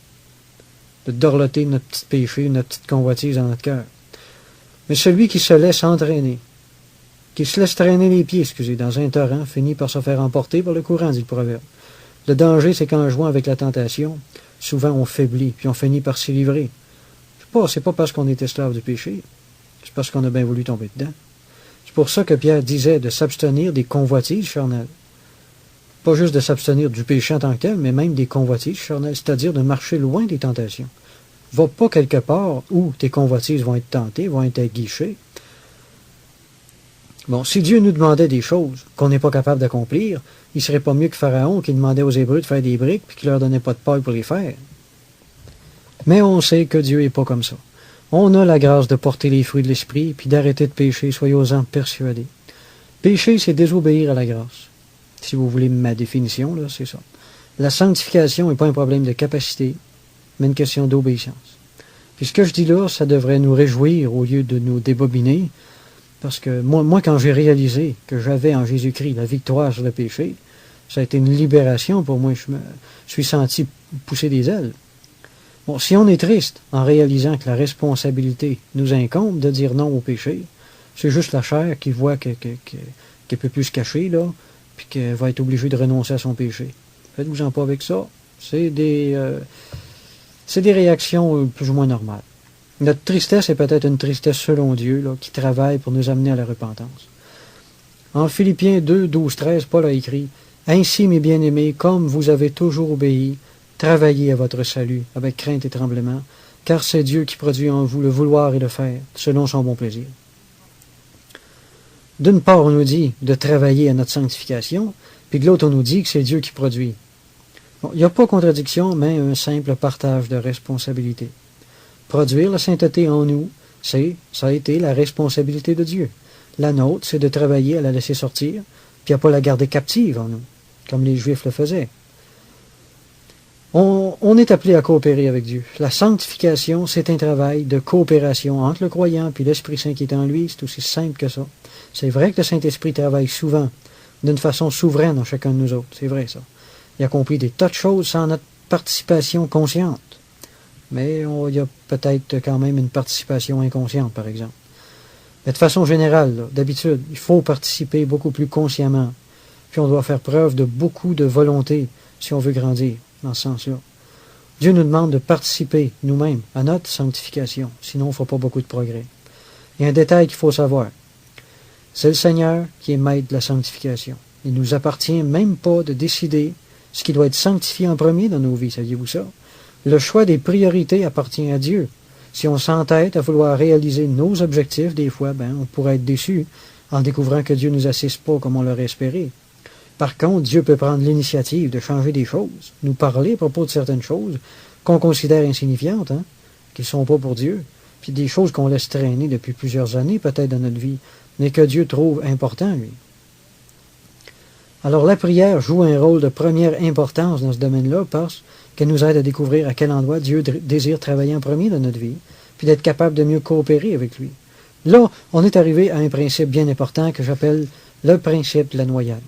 De dorloter notre petit péché, notre petite convoitise dans notre cœur. Mais celui qui se laisse entraîner, qui se laisse traîner les pieds, dans un torrent, finit par se faire emporter par le courant, dit le proverbe. Le danger, c'est qu'en jouant avec la tentation, souvent on faiblit, puis on finit par s'y livrer. C'est pas parce qu'on est esclave du péché, c'est parce qu'on a bien voulu tomber dedans. C'est pour ça que Pierre disait de s'abstenir des convoitises charnelles. Pas juste de s'abstenir du péché en tant que tel, mais même des convoitises charnelles, c'est-à-dire de marcher loin des tentations. Va pas quelque part où tes convoitises vont être tentées, vont être aguichées. Bon, si Dieu nous demandait des choses qu'on n'est pas capable d'accomplir, il serait pas mieux que Pharaon qui demandait aux Hébreux de faire des briques puis qui leur donnait pas de paille pour les faire. Mais on sait que Dieu n'est pas comme ça. On a la grâce de porter les fruits de l'esprit puis d'arrêter de pécher, soyez-en persuadés. Pécher, c'est désobéir à la grâce. Si vous voulez ma définition, là, c'est ça. La sanctification n'est pas un problème de capacité, mais une question d'obéissance. Puis ce que je dis là, ça devrait nous réjouir au lieu de nous débobiner, parce que moi quand j'ai réalisé que j'avais en Jésus-Christ la victoire sur le péché, ça a été une libération pour moi. Je me suis senti pousser des ailes. Bon, si on est triste en réalisant que la responsabilité nous incombe de dire non au péché, c'est juste la chair qui voit qu'elle ne peut plus se cacher, là, puis qu'elle va être obligée de renoncer à son péché. Faites-vous-en pas avec ça. C'est des réactions plus ou moins normales. Notre tristesse est peut-être une tristesse selon Dieu, là, qui travaille pour nous amener à la repentance. En Philippiens 2, 12, 13, Paul a écrit « Ainsi, mes bien-aimés, comme vous avez toujours obéi, travaillez à votre salut avec crainte et tremblement, car c'est Dieu qui produit en vous le vouloir et le faire, selon son bon plaisir. » D'une part, on nous dit de travailler à notre sanctification, puis de l'autre, on nous dit que c'est Dieu qui produit. Bon, il n'y a pas contradiction, mais un simple partage de responsabilité. Produire la sainteté en nous, ça a été la responsabilité de Dieu. La nôtre, c'est de travailler à la laisser sortir, puis à ne pas la garder captive en nous, comme les Juifs le faisaient. On est appelé à coopérer avec Dieu. La sanctification, c'est un travail de coopération entre le croyant puis l'Esprit Saint qui est en lui. C'est aussi simple que ça. C'est vrai que le Saint-Esprit travaille souvent, d'une façon souveraine en chacun de nous autres. C'est vrai, ça. Il a accompli des tas de choses sans notre participation consciente. Mais il y a peut-être quand même une participation inconsciente, par exemple. Mais de façon générale, là, d'habitude, il faut participer beaucoup plus consciemment. Puis on doit faire preuve de beaucoup de volonté si on veut grandir dans ce sens-là. Dieu nous demande de participer nous-mêmes à notre sanctification, sinon on ne fera pas beaucoup de progrès. Il y a un détail qu'il faut savoir. C'est le Seigneur qui est maître de la sanctification. Il ne nous appartient même pas de décider ce qui doit être sanctifié en premier dans nos vies, saviez-vous ça? Le choix des priorités appartient à Dieu. Si on s'entête à vouloir réaliser nos objectifs, des fois, on pourrait être déçu en découvrant que Dieu ne nous assiste pas comme on l'aurait espéré. Par contre, Dieu peut prendre l'initiative de changer des choses, nous parler à propos de certaines choses qu'on considère insignifiantes, qui ne sont pas pour Dieu, puis des choses qu'on laisse traîner depuis plusieurs années, peut-être dans notre vie, mais que Dieu trouve important, lui. Alors la prière joue un rôle de première importance dans ce domaine-là parce qu'elle nous aide à découvrir à quel endroit Dieu désire travailler en premier dans notre vie, puis d'être capable de mieux coopérer avec lui. Là, on est arrivé à un principe bien important que j'appelle le principe de la noyade.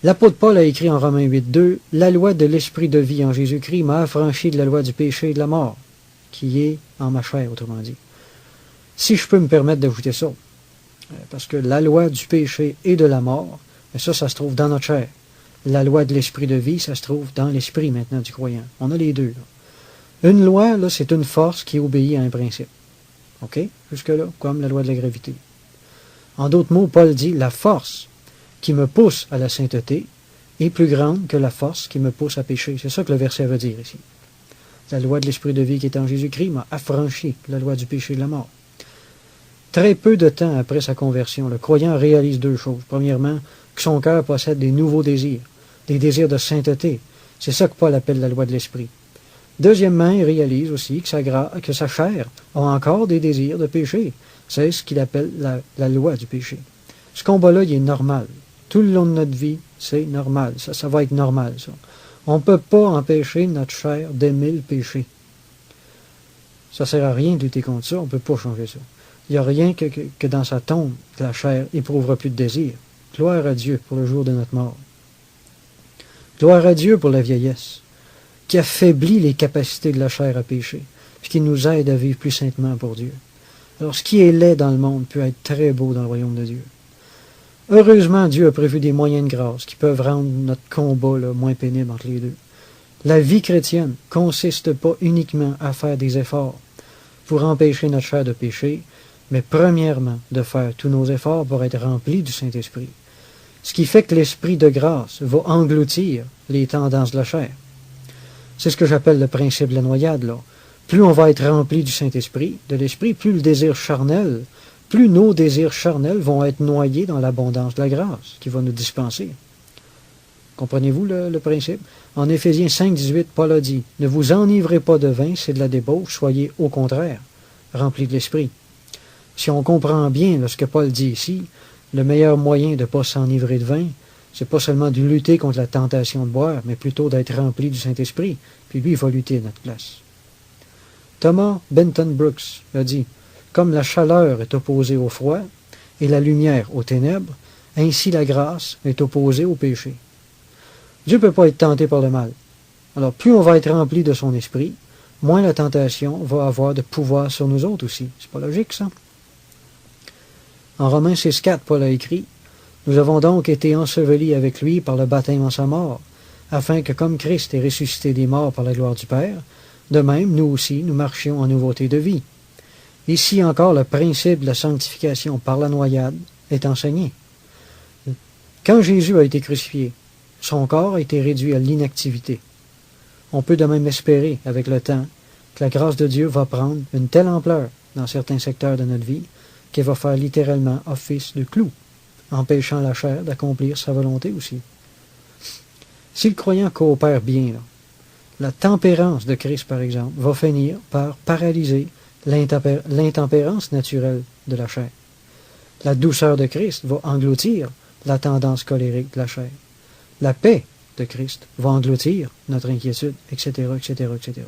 L'apôtre Paul a écrit en Romains 8.2 « La loi de l'esprit de vie en Jésus-Christ m'a affranchi de la loi du péché et de la mort, qui est en ma chair, autrement dit. » Si je peux me permettre d'ajouter ça, parce que la loi du péché et de la mort, ça se trouve dans notre chair. La loi de l'esprit de vie, ça se trouve dans l'esprit maintenant du croyant. On a les deux. Là. Une loi, là, c'est une force qui obéit à un principe. OK? Jusque-là, comme la loi de la gravité. En d'autres mots, Paul dit « La force qui me pousse à la sainteté est plus grande que la force qui me pousse à pécher. » C'est ça que le verset veut dire ici. La loi de l'esprit de vie qui est en Jésus-Christ m'a affranchi de la loi du péché et de la mort. Très peu de temps après sa conversion, le croyant réalise deux choses. Premièrement, que son cœur possède des nouveaux désirs, des désirs de sainteté. C'est ça que Paul appelle la loi de l'esprit. Deuxièmement, il réalise aussi que sa chair a encore des désirs de péché. C'est ce qu'il appelle la loi du péché. Ce combat-là, il est normal. Tout le long de notre vie, c'est normal. Ça va être normal, ça. On ne peut pas empêcher notre chair d'aimer le péché. Ça ne sert à rien de lutter contre ça, on ne peut pas changer ça. Il n'y a rien que dans sa tombe que la chair éprouvera plus de désir. Gloire à Dieu pour le jour de notre mort. Gloire à Dieu pour la vieillesse, qui affaiblit les capacités de la chair à pécher, puis qui nous aide à vivre plus saintement pour Dieu. Alors, ce qui est laid dans le monde peut être très beau dans le royaume de Dieu. Heureusement, Dieu a prévu des moyens de grâce qui peuvent rendre notre combat moins pénible entre les deux. La vie chrétienne ne consiste pas uniquement à faire des efforts pour empêcher notre chair de pécher, mais premièrement de faire tous nos efforts pour être remplis du Saint-Esprit. Ce qui fait que l'Esprit de grâce va engloutir les tendances de la chair. C'est ce que j'appelle le principe de la noyade, là. Plus on va être rempli du Saint-Esprit, de l'Esprit, plus le désir charnel, plus nos désirs charnels vont être noyés dans l'abondance de la grâce qui va nous dispenser. Comprenez-vous le principe? En Éphésiens 5.18, Paul a dit « Ne vous enivrez pas de vin, c'est de la débauche, soyez au contraire remplis de l'Esprit. » Si on comprend bien ce que Paul dit ici, le meilleur moyen de ne pas s'enivrer de vin, c'est pas seulement de lutter contre la tentation de boire, mais plutôt d'être rempli du Saint-Esprit, puis lui, il va lutter à notre place. Thomas Benton Brooks a dit « Comme la chaleur est opposée au froid et la lumière aux ténèbres, ainsi la grâce est opposée au péché. » Dieu ne peut pas être tenté par le mal. Alors, plus on va être rempli de son esprit, moins la tentation va avoir de pouvoir sur nous autres aussi. C'est pas logique, ça? En Romains 6.4, Paul a écrit « Nous avons donc été ensevelis avec lui par le baptême en sa mort, afin que comme Christ est ressuscité des morts par la gloire du Père, de même, nous aussi, nous marchions en nouveauté de vie. » Ici encore, le principe de la sanctification par la noyade est enseigné. Quand Jésus a été crucifié, son corps a été réduit à l'inactivité. On peut de même espérer, avec le temps, que la grâce de Dieu va prendre une telle ampleur dans certains secteurs de notre vie qu'elle va faire littéralement office de clou, empêchant la chair d'accomplir sa volonté aussi. Si le croyant coopère bien, là, la tempérance de Christ, par exemple, va finir par paralyser l'intempérance naturelle de la chair. La douceur de Christ va engloutir la tendance colérique de la chair. La paix de Christ va engloutir notre inquiétude, etc., etc., etc.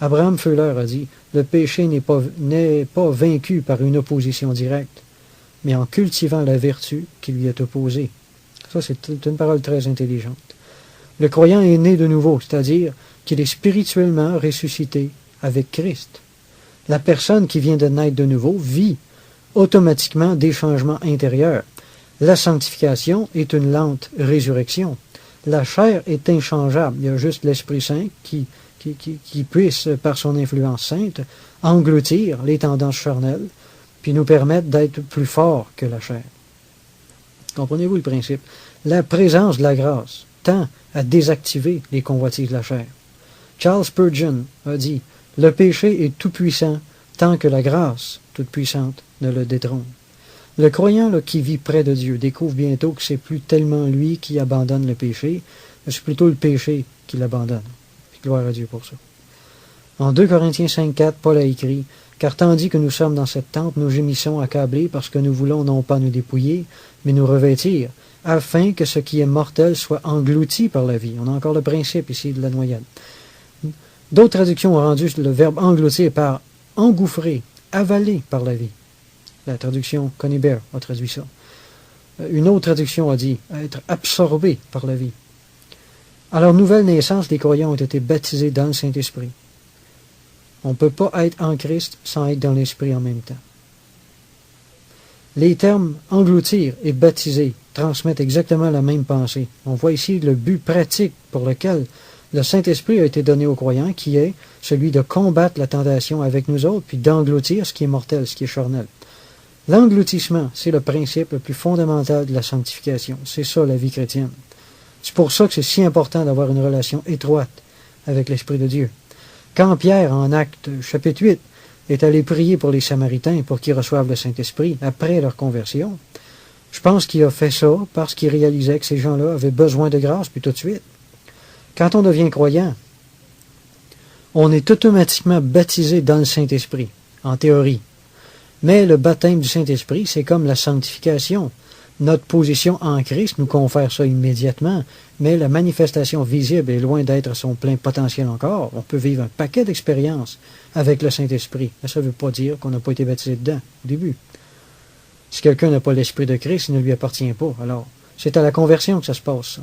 Abraham Feuler a dit, « Le péché n'est pas vaincu par une opposition directe, mais en cultivant la vertu qui lui est opposée. » Ça, c'est une parole très intelligente. Le croyant est né de nouveau, c'est-à-dire qu'il est spirituellement ressuscité avec Christ. La personne qui vient de naître de nouveau vit automatiquement des changements intérieurs. La sanctification est une lente résurrection. La chair est inchangeable. Il y a juste l'Esprit Saint qui puisse, par son influence sainte, engloutir les tendances charnelles, puis nous permettre d'être plus forts que la chair. Comprenez-vous le principe? La présence de la grâce tend à désactiver les convoitises de la chair. Charles Spurgeon a dit, « Le péché est tout-puissant tant que la grâce toute-puissante ne le détrône. » Le croyant là, qui vit près de Dieu découvre bientôt que c'est plus tellement lui qui abandonne le péché, mais c'est plutôt le péché qui l'abandonne. Gloire à Dieu pour ça. En 2 Corinthiens 5,4, Paul a écrit, « Car tandis que nous sommes dans cette tente, nous gémissons accablés parce que nous voulons non pas nous dépouiller, mais nous revêtir, afin que ce qui est mortel soit englouti par la vie. » On a encore le principe ici de la noyade. D'autres traductions ont rendu le verbe engloutir par engouffrer, avaler par la vie. La traduction Conibert a traduit ça. Une autre traduction a dit être absorbé par la vie. À leur nouvelle naissance, les croyants ont été baptisés dans le Saint-Esprit. On ne peut pas être en Christ sans être dans l'Esprit en même temps. Les termes engloutir et baptiser transmettent exactement la même pensée. On voit ici le but pratique pour lequel le Saint-Esprit a été donné aux croyants, qui est celui de combattre la tentation avec nous autres, puis d'engloutir ce qui est mortel, ce qui est charnel. L'engloutissement, c'est le principe le plus fondamental de la sanctification. C'est ça la vie chrétienne. C'est pour ça que c'est si important d'avoir une relation étroite avec l'Esprit de Dieu. Quand Pierre, en Actes chapitre 8, est allé prier pour les Samaritains pour qu'ils reçoivent le Saint-Esprit après leur conversion, je pense qu'il a fait ça parce qu'il réalisait que ces gens-là avaient besoin de grâce, puis tout de suite. Quand on devient croyant, on est automatiquement baptisé dans le Saint-Esprit, en théorie. Mais le baptême du Saint-Esprit, c'est comme la sanctification. Notre position en Christ nous confère ça immédiatement, mais la manifestation visible est loin d'être à son plein potentiel encore. On peut vivre un paquet d'expériences avec le Saint-Esprit, mais ça ne veut pas dire qu'on n'a pas été baptisé dedans au début. Si quelqu'un n'a pas l'Esprit de Christ, il ne lui appartient pas. Alors, c'est à la conversion que ça se passe, ça.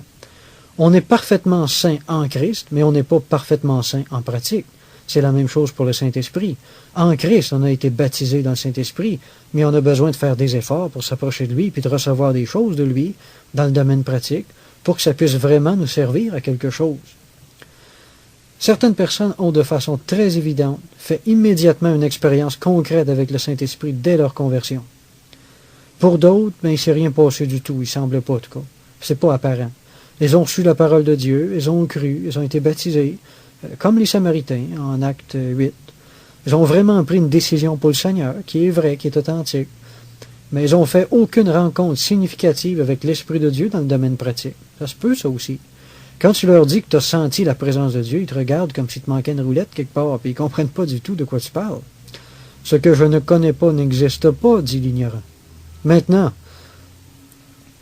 On est parfaitement saint en Christ, mais on n'est pas parfaitement saint en pratique. C'est la même chose pour le Saint-Esprit. En Christ, on a été baptisé dans le Saint-Esprit, mais on a besoin de faire des efforts pour s'approcher de lui, puis de recevoir des choses de lui dans le domaine pratique, pour que ça puisse vraiment nous servir à quelque chose. Certaines personnes ont de façon très évidente fait immédiatement une expérience concrète avec le Saint-Esprit dès leur conversion. Pour d'autres, il ne s'est rien passé du tout, il ne semble pas en tout cas. C'est pas apparent. Ils ont reçu la parole de Dieu, ils ont cru, ils ont été baptisés, comme les Samaritains, en Acte 8. Ils ont vraiment pris une décision pour le Seigneur, qui est vraie, qui est authentique. Mais ils n'ont fait aucune rencontre significative avec l'Esprit de Dieu dans le domaine pratique. Ça se peut, ça aussi. Quand tu leur dis que tu as senti la présence de Dieu, ils te regardent comme si te manquait une roulette quelque part, puis ils ne comprennent pas du tout de quoi tu parles. Ce que je ne connais pas n'existe pas, dit l'ignorant. Maintenant,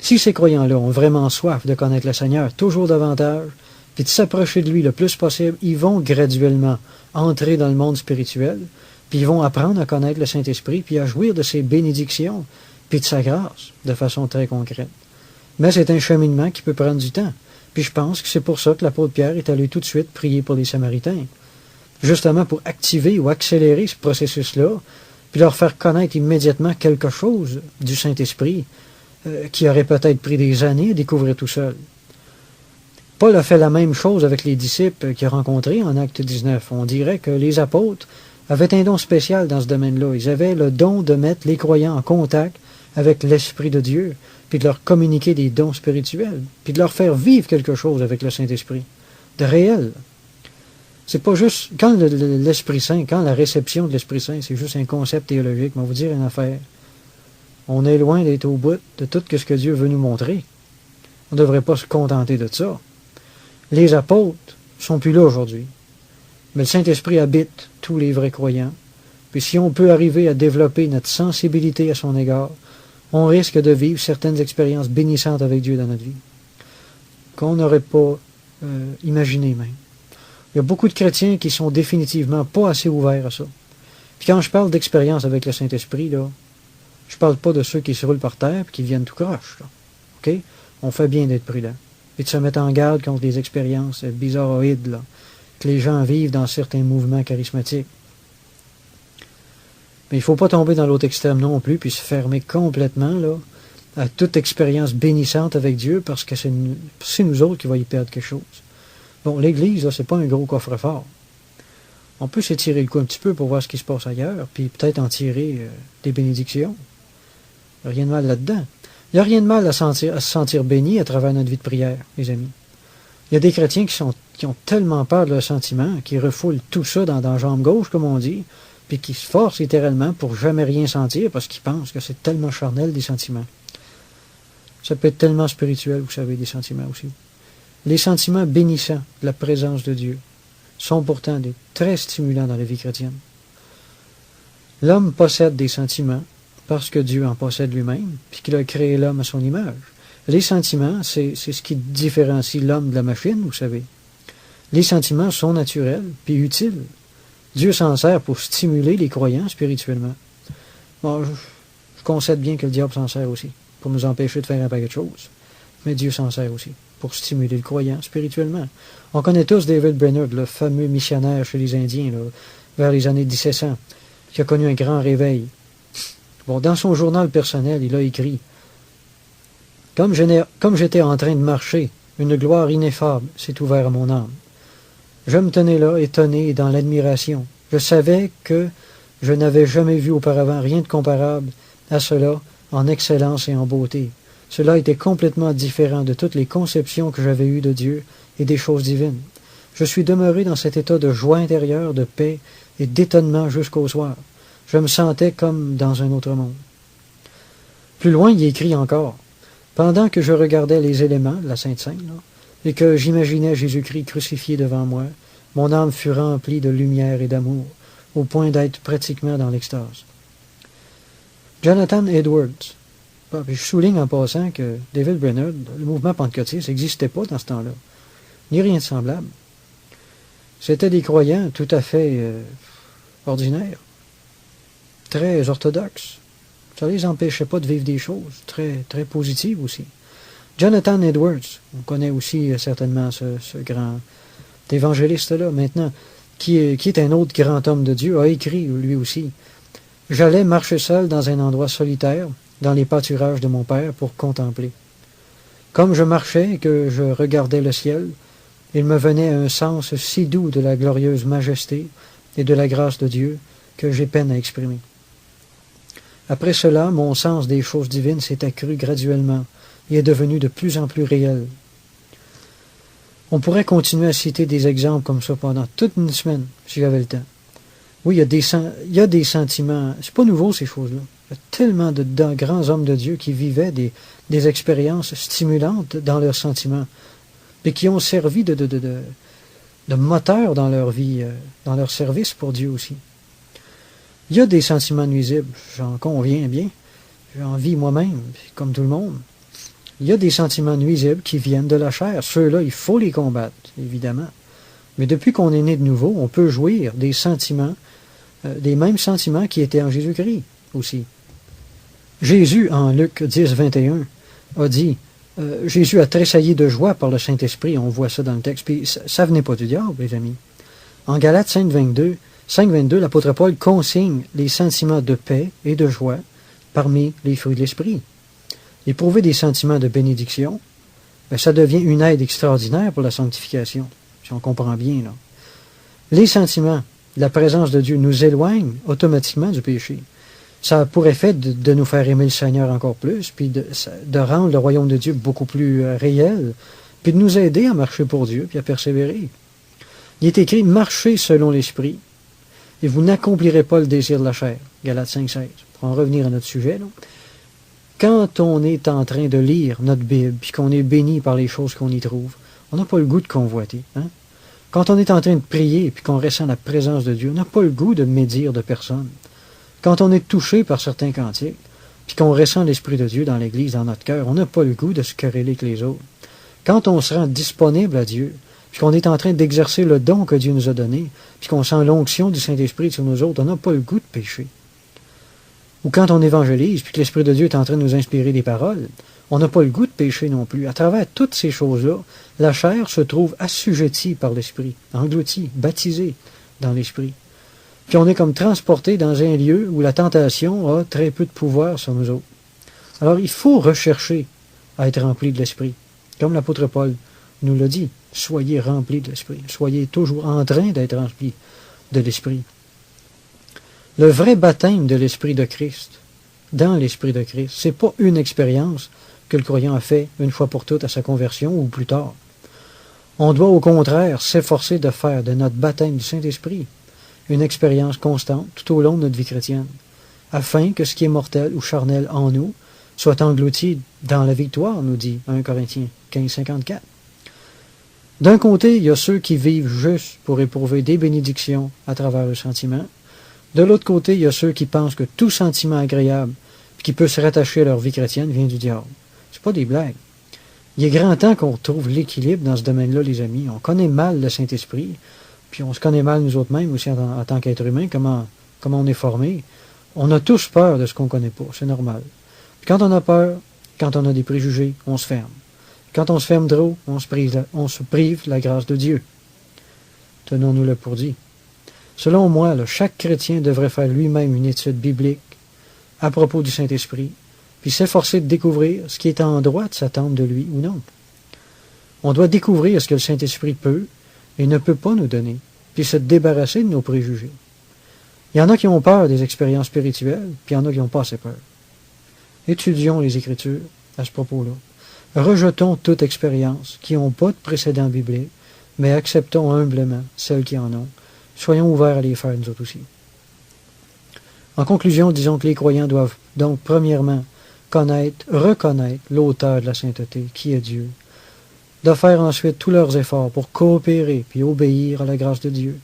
si ces croyants-là ont vraiment soif de connaître le Seigneur toujours davantage, puis de s'approcher de lui le plus possible, ils vont graduellement entrer dans le monde spirituel, puis ils vont apprendre à connaître le Saint-Esprit, puis à jouir de ses bénédictions, puis de sa grâce, de façon très concrète. Mais c'est un cheminement qui peut prendre du temps. Puis je pense que c'est pour ça que l'apôtre Pierre est allé tout de suite prier pour les Samaritains. Justement pour activer ou accélérer ce processus-là, puis leur faire connaître immédiatement quelque chose du Saint-Esprit, qui aurait peut-être pris des années à découvrir tout seul. Paul a fait la même chose avec les disciples qu'il a rencontrés en Acte 19. On dirait que les apôtres avaient un don spécial dans ce domaine-là. Ils avaient le don de mettre les croyants en contact avec l'Esprit de Dieu, puis de leur communiquer des dons spirituels, puis de leur faire vivre quelque chose avec le Saint-Esprit, de réel. C'est pas juste, quand l'Esprit Saint, quand la réception de l'Esprit Saint, c'est juste un concept théologique, mais on va vous dire une affaire. On est loin d'être au bout de tout ce que Dieu veut nous montrer. On ne devrait pas se contenter de ça. Les apôtres sont plus là aujourd'hui. Mais le Saint-Esprit habite tous les vrais croyants. Puis si on peut arriver à développer notre sensibilité à son égard, on risque de vivre certaines expériences bénissantes avec Dieu dans notre vie, qu'on n'aurait pas imaginé même. Il y a beaucoup de chrétiens qui sont définitivement pas assez ouverts à ça. Puis quand je parle d'expérience avec le Saint-Esprit, là, je parle pas de ceux qui se roulent par terre et qui viennent tout croche. Là. OK? On fait bien d'être prudent. Et de se mettre en garde contre des expériences bizarroïdes là, que les gens vivent dans certains mouvements charismatiques. Mais il ne faut pas tomber dans l'autre extrême non plus, puis se fermer complètement là, à toute expérience bénissante avec Dieu, parce que c'est nous autres qui va y perdre quelque chose. Bon, l'Église, là, c'est pas un gros coffre-fort. On peut s'étirer le coup un petit peu pour voir ce qui se passe ailleurs, puis peut-être en tirer des bénédictions. Il n'y a rien de mal là-dedans. Il n'y a rien de mal à se sentir béni à travers notre vie de prière, les amis. Il y a des chrétiens qui ont tellement peur de leurs sentiments, qui refoulent tout ça dans la jambe gauche, comme on dit, puis qui se forcent littéralement pour jamais rien sentir, parce qu'ils pensent que c'est tellement charnel, des sentiments. Ça peut être tellement spirituel, vous savez, des sentiments aussi. Les sentiments bénissants de la présence de Dieu sont pourtant très stimulants dans la vie chrétienne. L'homme possède des sentiments parce que Dieu en possède lui-même, puis qu'il a créé l'homme à son image. Les sentiments, c'est ce qui différencie l'homme de la machine, vous savez. Les sentiments sont naturels, puis utiles. Dieu s'en sert pour stimuler les croyants spirituellement. Bon, je concède bien que le diable s'en sert aussi, pour nous empêcher de faire un paquet de choses. Mais Dieu s'en sert aussi pour stimuler le croyant spirituellement. On connaît tous David Brainerd, le fameux missionnaire chez les Indiens, là, vers les années 1700, qui a connu un grand réveil. Bon, dans son journal personnel, il a écrit « Comme j'étais en train de marcher, une gloire ineffable s'est ouverte à mon âme. Je me tenais là, étonné et dans l'admiration. Je savais que je n'avais jamais vu auparavant rien de comparable à cela en excellence et en beauté. Cela était complètement différent de toutes les conceptions que j'avais eues de Dieu et des choses divines. Je suis demeuré dans cet état de joie intérieure, de paix et d'étonnement jusqu'au soir. Je me sentais comme dans un autre monde. » Plus loin, il écrit encore « Pendant que je regardais les éléments de la Sainte Seine, et que j'imaginais Jésus-Christ crucifié devant moi, mon âme fut remplie de lumière et d'amour, au point d'être pratiquement dans l'extase. » Jonathan Edwards. Je souligne en passant que David Brainerd, le mouvement pentecôtiste, n'existait pas dans ce temps-là, ni rien de semblable. C'était des croyants tout à fait ordinaires, très orthodoxes. Ça ne les empêchait pas de vivre des choses très, très positives aussi. Jonathan Edwards, on connaît aussi certainement ce grand évangéliste-là maintenant, qui est un autre grand homme de Dieu, a écrit lui aussi « J'allais marcher seul dans un endroit solitaire, dans les pâturages de mon père, pour contempler. Comme je marchais et que je regardais le ciel, il me venait un sens si doux de la glorieuse majesté et de la grâce de Dieu que j'ai peine à exprimer. Après cela, mon sens des choses divines s'est accru graduellement et est devenu de plus en plus réel. » On pourrait continuer à citer des exemples comme ça pendant toute une semaine, si j'avais le temps. Oui, il y a des sentiments, c'est pas nouveau ces choses-là. Il y a tellement de grands hommes de Dieu qui vivaient des expériences stimulantes dans leurs sentiments, et qui ont servi de moteur dans leur vie, dans leur service pour Dieu aussi. Il y a des sentiments nuisibles, j'en conviens bien, j'en vis moi-même, comme tout le monde. Il y a des sentiments nuisibles qui viennent de la chair. Ceux-là, il faut les combattre, évidemment. Mais depuis qu'on est né de nouveau, on peut jouir des sentiments, des mêmes sentiments qui étaient en Jésus-Christ aussi. Jésus, en Luc 10, 21, a dit, Jésus a tressailli de joie par le Saint-Esprit, on voit ça dans le texte, puis ça venait pas du diable, les amis. En Galates 5.22, l'apôtre Paul consigne les sentiments de paix et de joie parmi les fruits de l'Esprit. Éprouver des sentiments de bénédiction, ça devient une aide extraordinaire pour la sanctification, si on comprend bien. Là. Les sentiments, la présence de Dieu nous éloignent automatiquement du péché. Ça a pour effet de nous faire aimer le Seigneur encore plus, puis de rendre le royaume de Dieu beaucoup plus réel, puis de nous aider à marcher pour Dieu, puis à persévérer. Il est écrit « Marchez selon l'Esprit, et vous n'accomplirez pas le désir de la chair » Galates 5.16. Pour en revenir à notre sujet, là. Quand on est en train de lire notre Bible, puis qu'on est béni par les choses qu'on y trouve, On n'a pas le goût de convoiter. Hein? Quand on est en train de prier et puis qu'on ressent la présence de Dieu, on n'a pas le goût de médire de personne. Quand on est touché par certains cantiques, puis qu'on ressent l'Esprit de Dieu dans l'Église, dans notre cœur, on n'a pas le goût de se quereller avec les autres. Quand on se rend disponible à Dieu, puis qu'on est en train d'exercer le don que Dieu nous a donné, puis qu'on sent l'onction du Saint-Esprit sur nous autres, on n'a pas le goût de pécher. Ou quand on évangélise, puis que l'Esprit de Dieu est en train de nous inspirer des paroles, on n'a pas le goût de pécher non plus. À travers toutes ces choses-là, la chair se trouve assujettie par l'Esprit, engloutie, baptisée dans l'Esprit. Puis on est comme transporté dans un lieu où la tentation a très peu de pouvoir sur nous autres. Alors il faut rechercher à être rempli de l'Esprit. Comme l'apôtre Paul nous l'a dit, soyez remplis de l'Esprit. Soyez toujours en train d'être remplis de l'Esprit. Le vrai baptême de l'Esprit de Christ, dans l'Esprit de Christ, c'est pas une expérience que le croyant a fait une fois pour toutes à sa conversion ou plus tard. On doit au contraire s'efforcer de faire de notre baptême du Saint-Esprit une expérience constante tout au long de notre vie chrétienne, afin que ce qui est mortel ou charnel en nous soit englouti dans la victoire, nous dit 1 Corinthiens 15, 54. D'un côté, il y a ceux qui vivent juste pour éprouver des bénédictions à travers le sentiment. De l'autre côté, il y a ceux qui pensent que tout sentiment agréable qui peut se rattacher à leur vie chrétienne vient du diable. C'est pas des blagues. Il est grand temps qu'on retrouve l'équilibre dans ce domaine-là, les amis. On connaît mal le Saint-Esprit, puis on se connaît mal nous autres mêmes aussi en tant qu'être humain, comment on est formé. On a tous peur de ce qu'on ne connaît pas, c'est normal. Puis quand on a peur, quand on a des préjugés, on se ferme. Quand on se ferme trop, on se prive la grâce de Dieu. Tenons-nous-le pour dit. Selon moi, chaque chrétien devrait faire lui-même une étude biblique à propos du Saint-Esprit, puis s'efforcer de découvrir ce qui est en droit de s'attendre de lui ou non. On doit découvrir ce que le Saint-Esprit peut et ne peut pas nous donner, puis se débarrasser de nos préjugés. Il y en a qui ont peur des expériences spirituelles, puis il y en a qui n'ont pas assez peur. Étudions les Écritures à ce propos-là. Rejetons toute expérience qui n'ont pas de précédent biblique, mais acceptons humblement celles qui en ont. Soyons ouverts à les faire, nous autres aussi. En conclusion, disons que les croyants doivent donc, premièrement, reconnaître l'auteur de la sainteté, qui est Dieu, de faire ensuite tous leurs efforts pour coopérer puis obéir à la grâce de Dieu,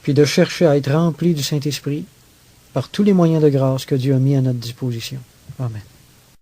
puis de chercher à être remplis du Saint-Esprit par tous les moyens de grâce que Dieu a mis à notre disposition. Amen.